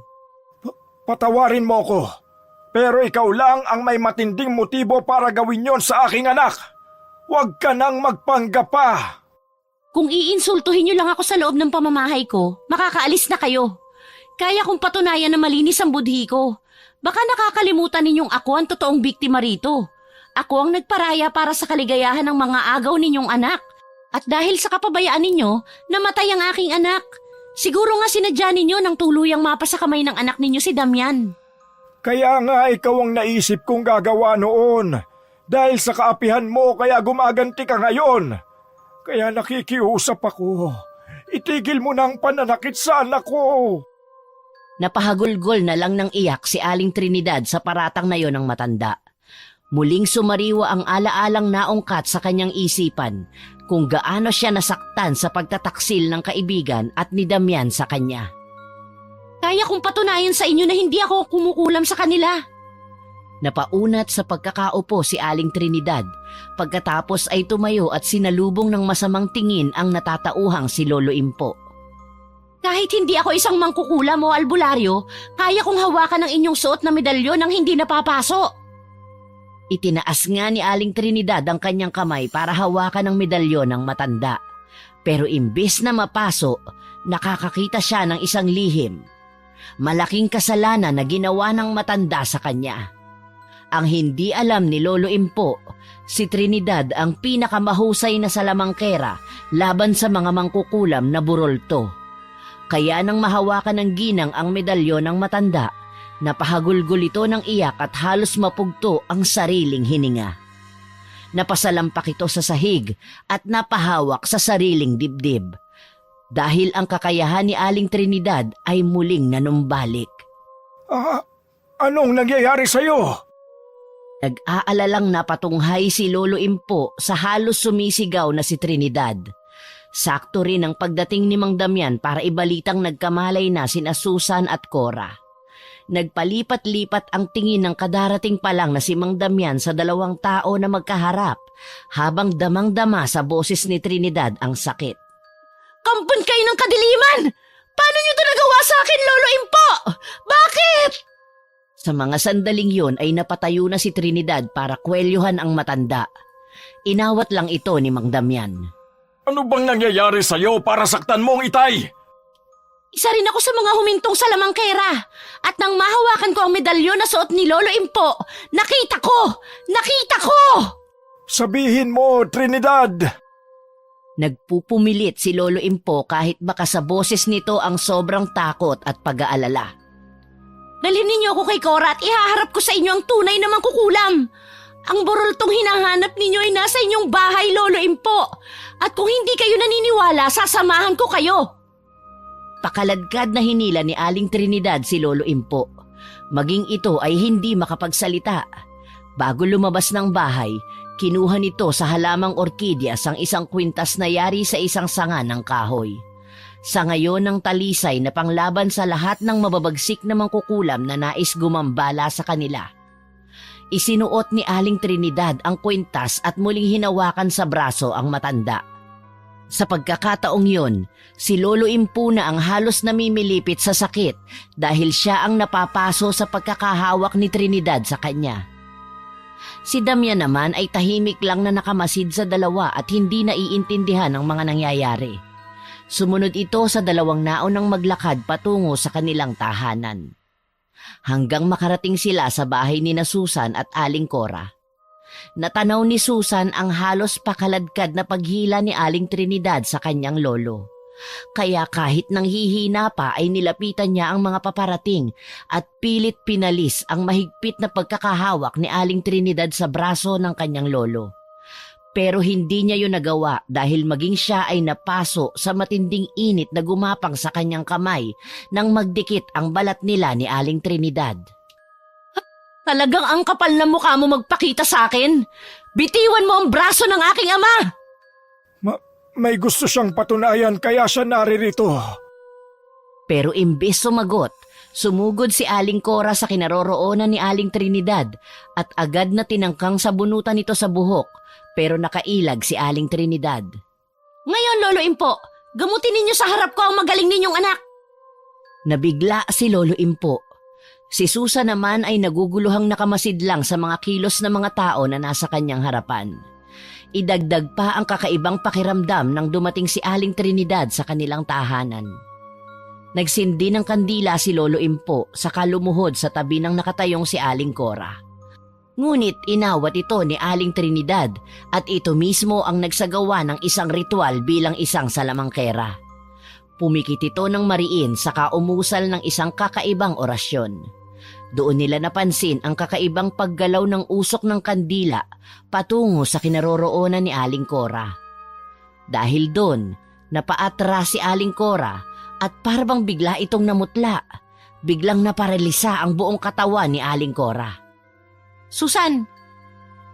Patawarin mo ko. Pero ikaw lang ang may matinding motibo para gawin yon sa aking anak. Huwag ka nang magpanggap pa. Kung iinsultuhin nyo lang ako sa loob ng pamamahay ko, makakaalis na kayo. Kaya kong patunayan na malinis ang budhi ko. Baka nakakalimutan ninyong ako ang totoong biktima rito. Ako ang nagparaya para sa kaligayahan ng mga agaw ninyong anak. At dahil sa kapabayaan ninyo, namatay ang aking anak. Siguro nga sinadya ninyo nang tuluyang mapa sa kamay ng anak ninyo si Damian. Kaya nga ikaw ang naisip kong gagawa noon. Dahil sa kaapihan mo kaya gumaganti ka ngayon. Kaya nakikiusap ako. Itigil mo na ang pananakit sa anak ko. Napahagulgol na lang ng iyak si Aling Trinidad sa paratang na yon ng matanda. Muling sumariwa ang alaalang naungkat sa kanyang isipan kung gaano siya nasaktan sa pagtataksil ng kaibigan at ni Damian sa kanya. Kaya kong patunayan sa inyo na hindi ako kumukulam sa kanila. Napaunat sa pagkakaupo si Aling Trinidad. Pagkatapos ay tumayo at sinalubong ng masamang tingin ang natatauhang si Lolo Impo. Kahit hindi ako isang mangkukulam o albularyo, kaya kong hawakan ang inyong suot na medalyon nang hindi napapaso. Itinaas nga ni Aling Trinidad ang kanyang kamay para hawakan ang medalyon ng matanda. Pero imbes na mapaso, nakakakita siya ng isang lihim. Malaking kasalanan na ginawa ng matanda sa kanya. Ang hindi alam ni Lolo Impo, si Trinidad ang pinakamahusay na salamangkera laban sa mga mangkukulam na burolto. Kaya nang mahawakan ng ginang ang medalyon ng matanda, napahagulgol ito ng iyak at halos mapugto ang sariling hininga. Napasalampak ito sa sahig at napahawak sa sariling dibdib. Dahil ang kakayahan ni Aling Trinidad ay muling nanumbalik. Anong nangyayari sa'yo? Nag-aalalang napatunghay si Lolo Impo sa halos sumisigaw na si Trinidad. Sakto rin ang pagdating ni Mang Damian para ibalitang nagkamalay na sina Susan at Cora. Nagpalipat-lipat ang tingin ng kadarating pa lang na si Mang Damian sa dalawang tao na magkaharap habang damang-dama sa boses ni Trinidad ang sakit. Kampon kayo ng kadiliman! Paano niyo ito nagawa sa akin, Lolo Impo? Bakit? Sa mga sandaling yun ay napatayo na si Trinidad para kwelyuhan ang matanda. Inawat lang ito ni Mang Damian. Ano bang nangyayari sa'yo para saktan mo ang itay? Isa rin ako sa mga humintong salamangkera. At nang mahawakan ko ang medalyon na suot ni Lolo Impo, nakita ko! Nakita ko! Sabihin mo, Trinidad! Nagpupumilit si Lolo Impo kahit baka sa boses nito ang sobrang takot at pag-aalala. Dalhin ninyo ako kay Cora at ihaharap ko sa inyo ang tunay na mangkukulam. Ang buroltong hinahanap ninyo ay nasa inyong bahay, Lolo Impo. At kung hindi kayo naniniwala, sasamahan ko kayo. Pakaladkad na hinila ni Aling Trinidad si Lolo Impo. Maging ito ay hindi makapagsalita. Bago lumabas ng bahay, kinuha nito sa halamang orkidyas ang isang kwintas na yari sa isang sanga ng kahoy. Sa ngayon ng talisay na panglaban sa lahat ng mababagsik na mangkukulam na nais gumambala sa kanila. Isinuot ni Aling Trinidad ang kwintas at muling hinawakan sa braso ang matanda. Sa pagkakataong yun, si Lolo Impo na ang halos namimilipit sa sakit dahil siya ang napapaso sa pagkakahawak ni Trinidad sa kanya. Si Damian naman ay tahimik lang na nakamasid sa dalawa at hindi naiintindihan ang mga nangyayari. Sumunod ito sa dalawang naunang maglakad patungo sa kanilang tahanan. Hanggang makarating sila sa bahay ni na Susan at Aling Cora. Natanaw ni Susan ang halos pakaladkad na paghila ni Aling Trinidad sa kanyang lolo. Kaya kahit nanghihina pa ay nilapitan niya ang mga paparating at pilit pinalis ang mahigpit na pagkakahawak ni Aling Trinidad sa braso ng kanyang lolo. Pero hindi niya yun nagawa dahil maging siya ay napaso sa matinding init na gumapang sa kanyang kamay nang magdikit ang balat nila ni Aling Trinidad. Talagang ang kapal na mukha mo magpakita sa akin. Bitiwan mo ang braso ng aking ama. May gusto siyang patunayan kaya siya naririto. Pero imbes sumagot, sumugod si Aling Cora sa kinaroroonan ni Aling Trinidad at agad na tinangkang sabunutan ito sa buhok pero nakailag si Aling Trinidad. Ngayon, Lolo Impo, gamutin ninyo sa harap ko ang magaling ninyong anak. Nabigla si Lolo Impo. Si Susan naman ay naguguluhang nakamasid lang sa mga kilos ng mga tao na nasa kanyang harapan. Idagdag pa ang kakaibang pakiramdam nang dumating si Aling Trinidad sa kanilang tahanan. Nagsindi ng kandila si Lolo Impo saka lumuhod sa tabi ng nakatayong si Aling Cora. Ngunit inawat ito ni Aling Trinidad at ito mismo ang nagsagawa ng isang ritual bilang isang salamangkera. Pumikit ito ng mariin saka umusal ng isang kakaibang orasyon. Doon nila napansin ang kakaibang paggalaw ng usok ng kandila patungo sa kinaroroonan ni Aling Cora. Dahil doon, napaatras si Aling Cora at parang bigla itong namutla. Biglang naparalisa ang buong katawan ni Aling Cora. Susan,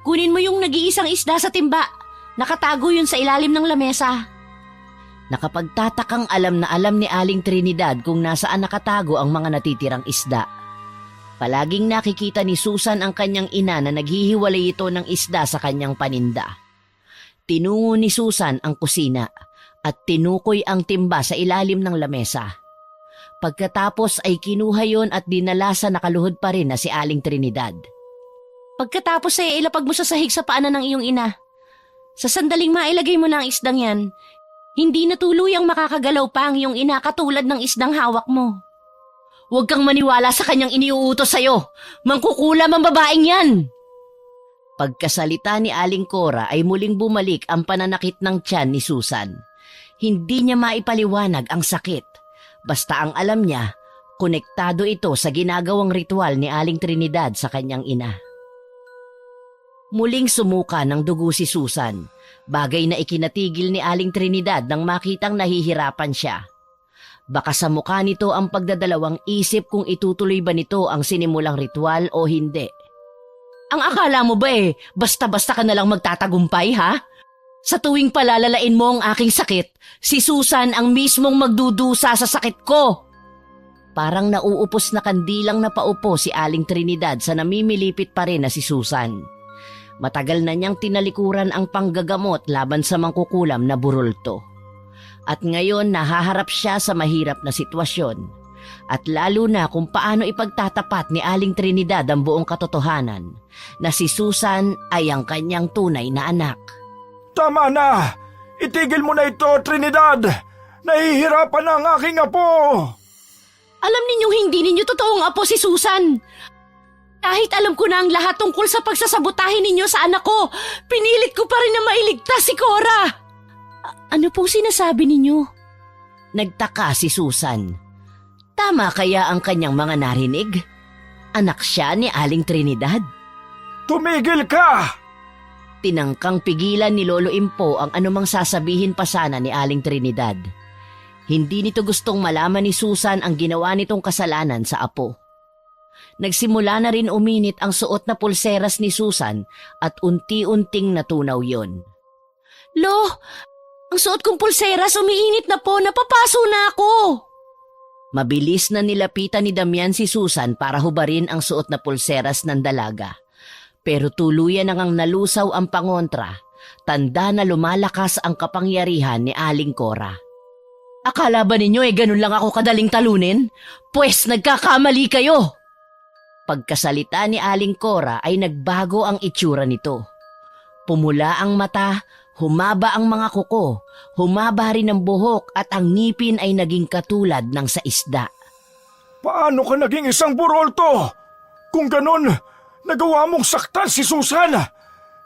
kunin mo yung nag-iisang isda sa timba. Nakatago yun sa ilalim ng lamesa. Nakapagtatakang alam na alam ni Aling Trinidad kung nasaan nakatago ang mga natitirang isda. Palaging nakikita ni Susan ang kanyang ina na naghihiwalay ito ng isda sa kanyang paninda. Tinungo ni Susan ang kusina at tinukoy ang timba sa ilalim ng lamesa. Pagkatapos ay kinuha yon at dinala sa nakaluhod pa rin na si Aling Trinidad. Pagkatapos ay ilapag mo sa sahig sa paanan ng iyong ina. Sa sandaling mailagay mo na ang isdang yan, hindi na tuluyang makakagalaw pa ang iyong ina katulad ng isdang hawak mo. Huwag kang maniwala sa kanyang iniuutos sa'yo. Mangkukulam ang babaeng yan. Pagkasalita ni Aling Cora ay muling bumalik ang pananakit ng tiyan ni Susan. Hindi niya maipaliwanag ang sakit. Basta ang alam niya, konektado ito sa ginagawang ritual ni Aling Trinidad sa kanyang ina. Muling sumuka ng dugo si Susan, bagay na ikinatigil ni Aling Trinidad nang makitang nahihirapan siya. Baka sa mukha nito ang pagdadalawang isip kung itutuloy ba nito ang sinimulang ritual o hindi. Ang akala mo ba basta-basta ka na lang magtatagumpay, ha? Sa tuwing palalalain mo ang aking sakit, si Susan ang mismong magdudusa sa sakit ko. Parang nauupos na kandilang napaupo si Aling Trinidad sa namimilipit pa rin na si Susan. Matagal na niyang tinalikuran ang panggagamot laban sa mangkukulam na burulto. At ngayon nahaharap siya sa mahirap na sitwasyon. At lalo na kung paano ipagtatapat ni Aling Trinidad ang buong katotohanan na si Susan ay ang kanyang tunay na anak. Tama na! Itigil mo na ito, Trinidad! Nahihirapan na ang aking apo! Alam ninyong hindi ninyo totoong apo si Susan. Kahit alam ko na ang lahat tungkol sa pagsasabotahe ninyo sa anak ko, pinilit ko pa rin na mailigtas si Cora. Ano pong sinasabi ninyo? Nagtaka si Susan. Tama kaya ang kanyang mga narinig? Anak siya ni Aling Trinidad. Tumigil ka! Tinangkang pigilan ni Lolo Impo ang anumang sasabihin pa sana ni Aling Trinidad. Hindi nito gustong malaman ni Susan ang ginawa nitong kasalanan sa apo. Nagsimula na rin uminit ang suot na pulseras ni Susan at unti-unting natunaw yon. Lo, ang suot kong pulseras umiinit na po, napapaso na ako! Mabilis na nilapitan ni Damian si Susan para hubarin ang suot na pulseras ng dalaga. Pero tuluyan nang nalusaw ang pangontra, tanda na lumalakas ang kapangyarihan ni Aling Cora. Akala ba ninyo ganun lang ako kadaling talunin? Pwes nagkakamali kayo! Pagkasalita ni Aling Cora ay nagbago ang itsura nito. Pumula ang mata, humaba ang mga kuko, humaba rin ang buhok at ang ngipin ay naging katulad ng sa isda. Paano ka naging isang burolto? Kung ganun, nagawa mong saktan si Susan.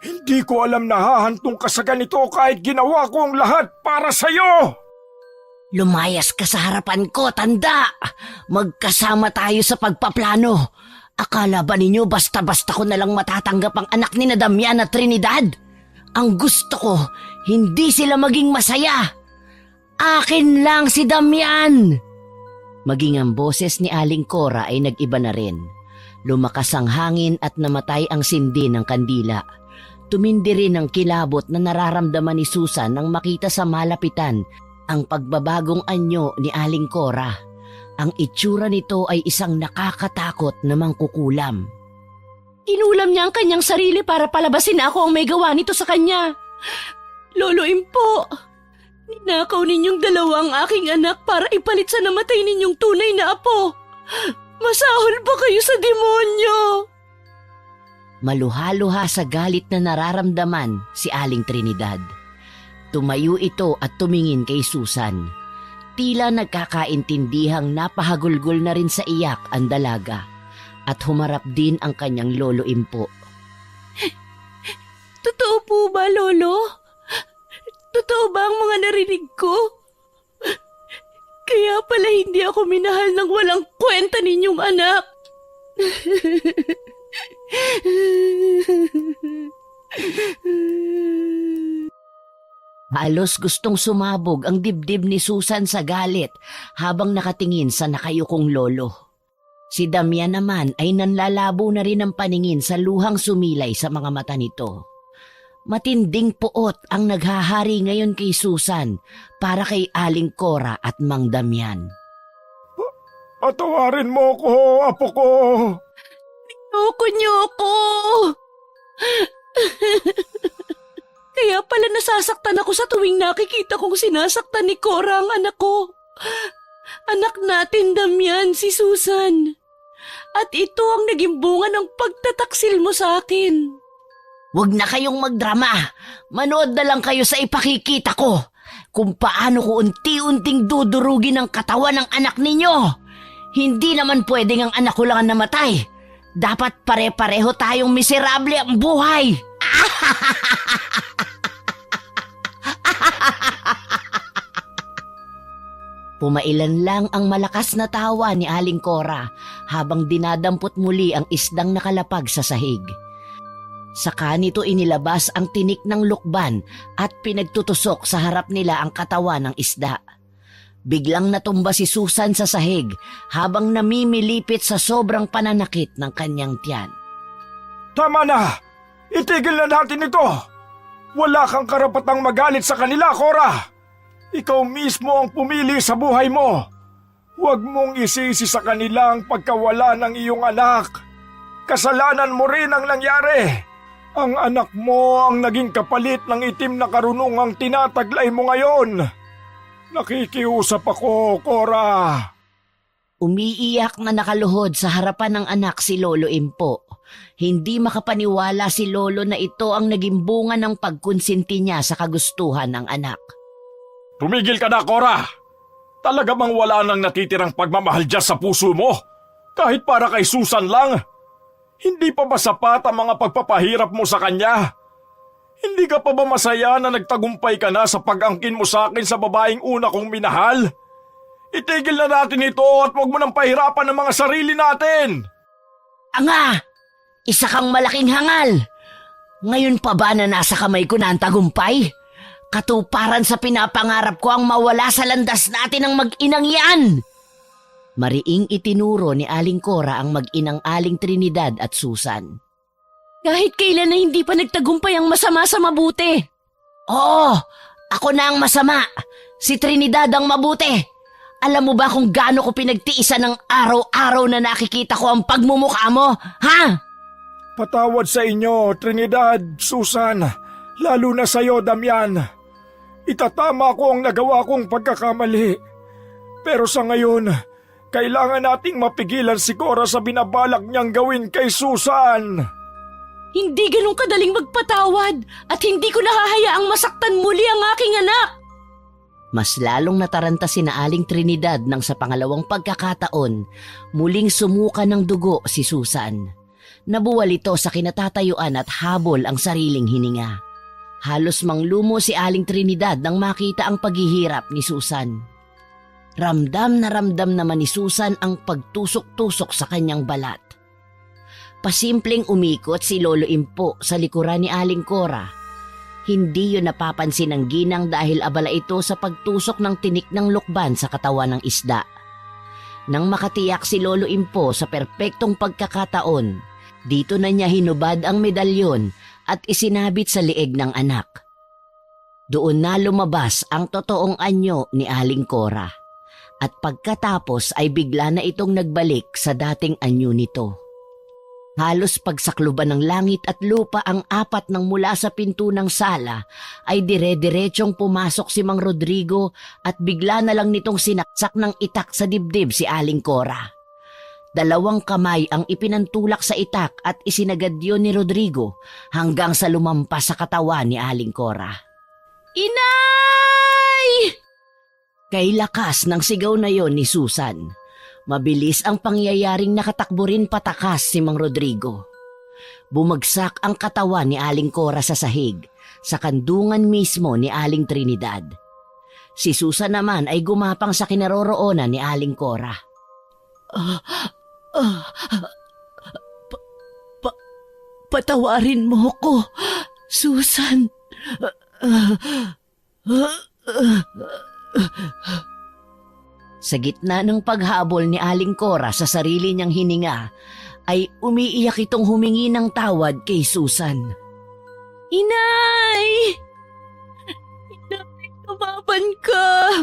Hindi ko alam na hahantong ka sa ganito kahit ginawa ko ang lahat para sa'yo. Lumayas ka sa harapan ko, tanda! Magkasama tayo sa pagpaplano. Akala ba ninyo basta-basta ko nalang matatanggap ang anak ni na Damian at Trinidad? Ang gusto ko, hindi sila maging masaya. Akin lang si Damian! Maging ang boses ni Aling Cora ay nag-iba na rin. Lumakas ang hangin at namatay ang sindi ng kandila. Tumindi rin ang kilabot na nararamdaman ni Susan nang makita sa malapitan ang pagbabagong anyo ni Aling Cora. Ang itsura nito ay isang nakakatakot na mangkukulam. Inulam niya ang kanyang sarili para palabasin na ako ang may gawa nito sa kanya. Lolo Impo, ninakaw ninyong dalawa ang aking anak para ipalit sa namatay ninyong tunay na apo. Masahol ba kayo sa demonyo? Maluha-luha sa galit na nararamdaman si Aling Trinidad. Tumayo ito at tumingin kay Susan. Tila nagkakaintindihang napahagulgol na rin sa iyak ang dalaga at humarap din ang kanyang Lolo Impo. Totoo po ba, Lolo? Totoo ba ang mga narinig ko? Kaya pala hindi ako minahal ng walang kwenta ninyong anak. Halos gustong sumabog ang dibdib ni Susan sa galit habang nakatingin sa nakayukong lolo. Si Damian naman ay nanlalabo na rin ang paningin sa luhang sumilay sa mga mata nito. Matinding puot ang naghahari ngayon kay Susan para kay Aling Cora at Mang Damian. Patawarin mo ko, apo ko! Ayoko niyo ako! Kaya pala nasasaktan ako sa tuwing nakikita kong sinasaktan ni Cora ang anak ko. Anak natin, Damian, si Susan. At ito ang naging bunga ng pagtataksil mo sa akin. Huwag na kayong magdrama. Manood na lang kayo sa ipakikita ko kung paano ko unti-unting dudurugin ang katawan ng anak ninyo. Hindi naman pwedeng ang anak ko lang ang namatay. Dapat pare-pareho tayong miserable ang buhay. Pumailan lang ang malakas na tawa ni Aling Cora habang dinadampot muli ang isdang nakalapag sa sahig. Saka nito inilabas ang tinik ng lukban at pinagtutusok sa harap nila ang katawan ng isda. Biglang natumba si Susan sa sahig habang namimilipit sa sobrang pananakit ng kanyang tiyan. Tama na! Itigil na natin ito! Wala kang karapatang magalit sa kanila, Cora! Ikaw mismo ang pumili sa buhay mo. Huwag mong isisi sa kanila ang pagkawala ng iyong anak. Kasalanan mo rin ang nangyari. Ang anak mo ang naging kapalit ng itim na karunungang tinataglay mo ngayon. Nakikiusap ako, Cora. Umiiyak na nakaluhod sa harapan ng anak si Lolo Impo. Hindi makapaniwala si Lolo na ito ang naging bunga ng pagkonsinti niya sa kagustuhan ng anak. Tumigil ka na, Cora! Talaga bang wala nang natitirang pagmamahal dyan sa puso mo? Kahit para kay Susan lang? Hindi pa ba sapat ang mga pagpapahirap mo sa kanya? Hindi ka pa ba masaya na nagtagumpay ka na sa pag-angkin mo sa akin sa babaeng una kong minahal? Itigil na natin ito at huwag mo nang pahirapan ang mga sarili natin! Anga! Isa kang malaking hangal! Ngayon pa ba na nasa kamay ko na ang tagumpay? Katuparan sa pinapangarap ko ang mawala sa landas natin ang mag-inang yan! Mariing itinuro ni Aling Cora ang mag-inang Aling Trinidad at Susan. Kahit kailan na hindi pa nagtagumpay ang masama sa mabuti. Oo, ako na ang masama. Si Trinidad ang mabuti. Alam mo ba kung gaano ko pinagtiisan ng araw-araw na nakikita ko ang pagmumukha mo? Ha? Patawad sa inyo, Trinidad, Susan, lalo na sa'yo, Damian. Itatama ko ang nagawa kong pagkakamali. Pero sa ngayon, kailangan nating mapigilan si Cora sa binabalak niyang gawin kay Susan. Hindi ganun kadaling magpatawad at hindi ko nahahayaang masaktan muli ang aking anak. Mas lalong nataranta si na Aling Trinidad nang sa pangalawang pagkakataon, muling sumuka ng dugo si Susan. Nabuwal ito sa kinatatayuan at habol ang sariling hininga. Halos manglumo si Aling Trinidad nang makita ang paghihirap ni Susan. Ramdam na ramdam naman ni Susan ang pagtusok-tusok sa kanyang balat. Pasimpleng umikot si Lolo Impo sa likuran ni Aling Cora. Hindi yun napapansin ng ginang dahil abala ito sa pagtusok ng tinik ng lukban sa katawan ng isda. Nang makatiyak si Lolo Impo sa perpektong pagkakataon, dito na niya hinubad ang medalyon at isinabit sa lieg ng anak. Doon na lumabas ang totoong anyo ni Aling Cora. At pagkatapos ay bigla na itong nagbalik sa dating anyo nito. Halos pagsakluban ng langit at lupa ang apat nang mula sa pinto ng sala ay dire-diretsong pumasok si Mang Rodrigo at bigla na lang nitong sinaksak ng itak sa dibdib si Aling Cora. 2 kamay ang ipinantulak sa itak at isinagad yun ni Rodrigo hanggang sa lumampas sa katawan ni Aling Cora. Inay! Kay lakas ng sigaw na yon ni Susan. Mabilis ang pangyayaring nakatakbo rin patakas si Mang Rodrigo. Bumagsak ang katawan ni Aling Cora sa sahig, sa kandungan mismo ni Aling Trinidad. Si Susan naman ay gumapang sa kinaroroonan ni Aling Cora. Patawarin mo ko, Susan. Sa gitna ng paghabol ni Aling Cora sa sarili niyang hininga, ay umiiyak itong humingi ng tawad kay Susan. Inay! Inay, tumaban ka!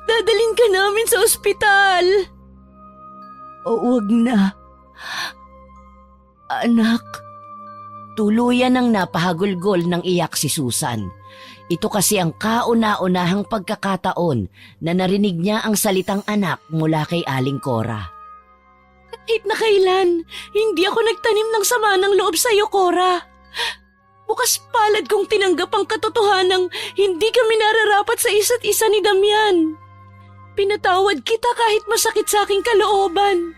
Dadalhin ka namin sa ospital! O wag na. Anak, tuluyan ang napahagulgol ng iyak si Susan. Ito kasi ang kauna-unahang pagkakataon na narinig niya ang salitang anak mula kay Aling Cora. Kahit na kailan, hindi ako nagtanim ng sama ng loob sa iyo, Cora. Bukas palad kong tinanggap ang katotohanang hindi kami nararapat sa isa't isa ni Damian. Pinatawad kita kahit masakit sa aking kalooban.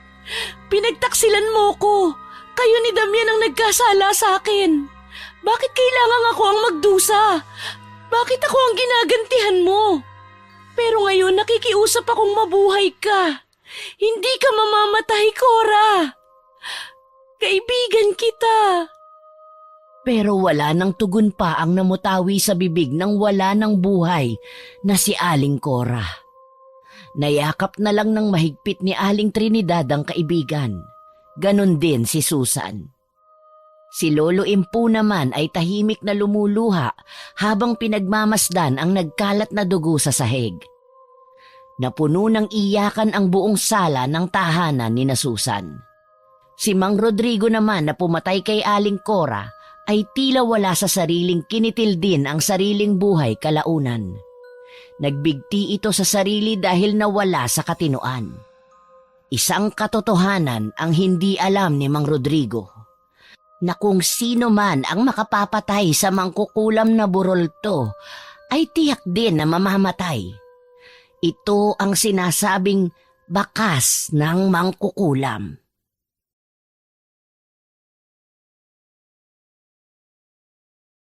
Pinagtaksilan mo ko. Kayo ni Damian ang nagkasala sa akin. Bakit kailangan ako ang magdusa? Bakit ako ang ginagantihan mo? Pero ngayon nakikiusap akong mabuhay ka. Hindi ka mamamatay, Cora. Kaibigan kita. Pero wala nang tugon pa ang namutawi sa bibig ng wala ng buhay na si Aling Cora. Nayakap na lang ng mahigpit ni Aling Trinidad ang kaibigan. Ganon din si Susan. Si Lolo Impu naman ay tahimik na lumuluha habang pinagmamasdan ang nagkalat na dugo sa sahig. Napuno ng iyakan ang buong sala ng tahanan ni na Susan. Si Mang Rodrigo naman na pumatay kay Aling Cora ay tila wala sa sariling kinitil din ang sariling buhay kalaunan. Nagbigti ito sa sarili dahil nawala sa katinoan. Isang katotohanan ang hindi alam ni Mang Rodrigo, na kung sino man ang makapapatay sa mangkukulam na burolto ay tiyak din na mamamatay. Ito ang sinasabing bakas ng mangkukulam.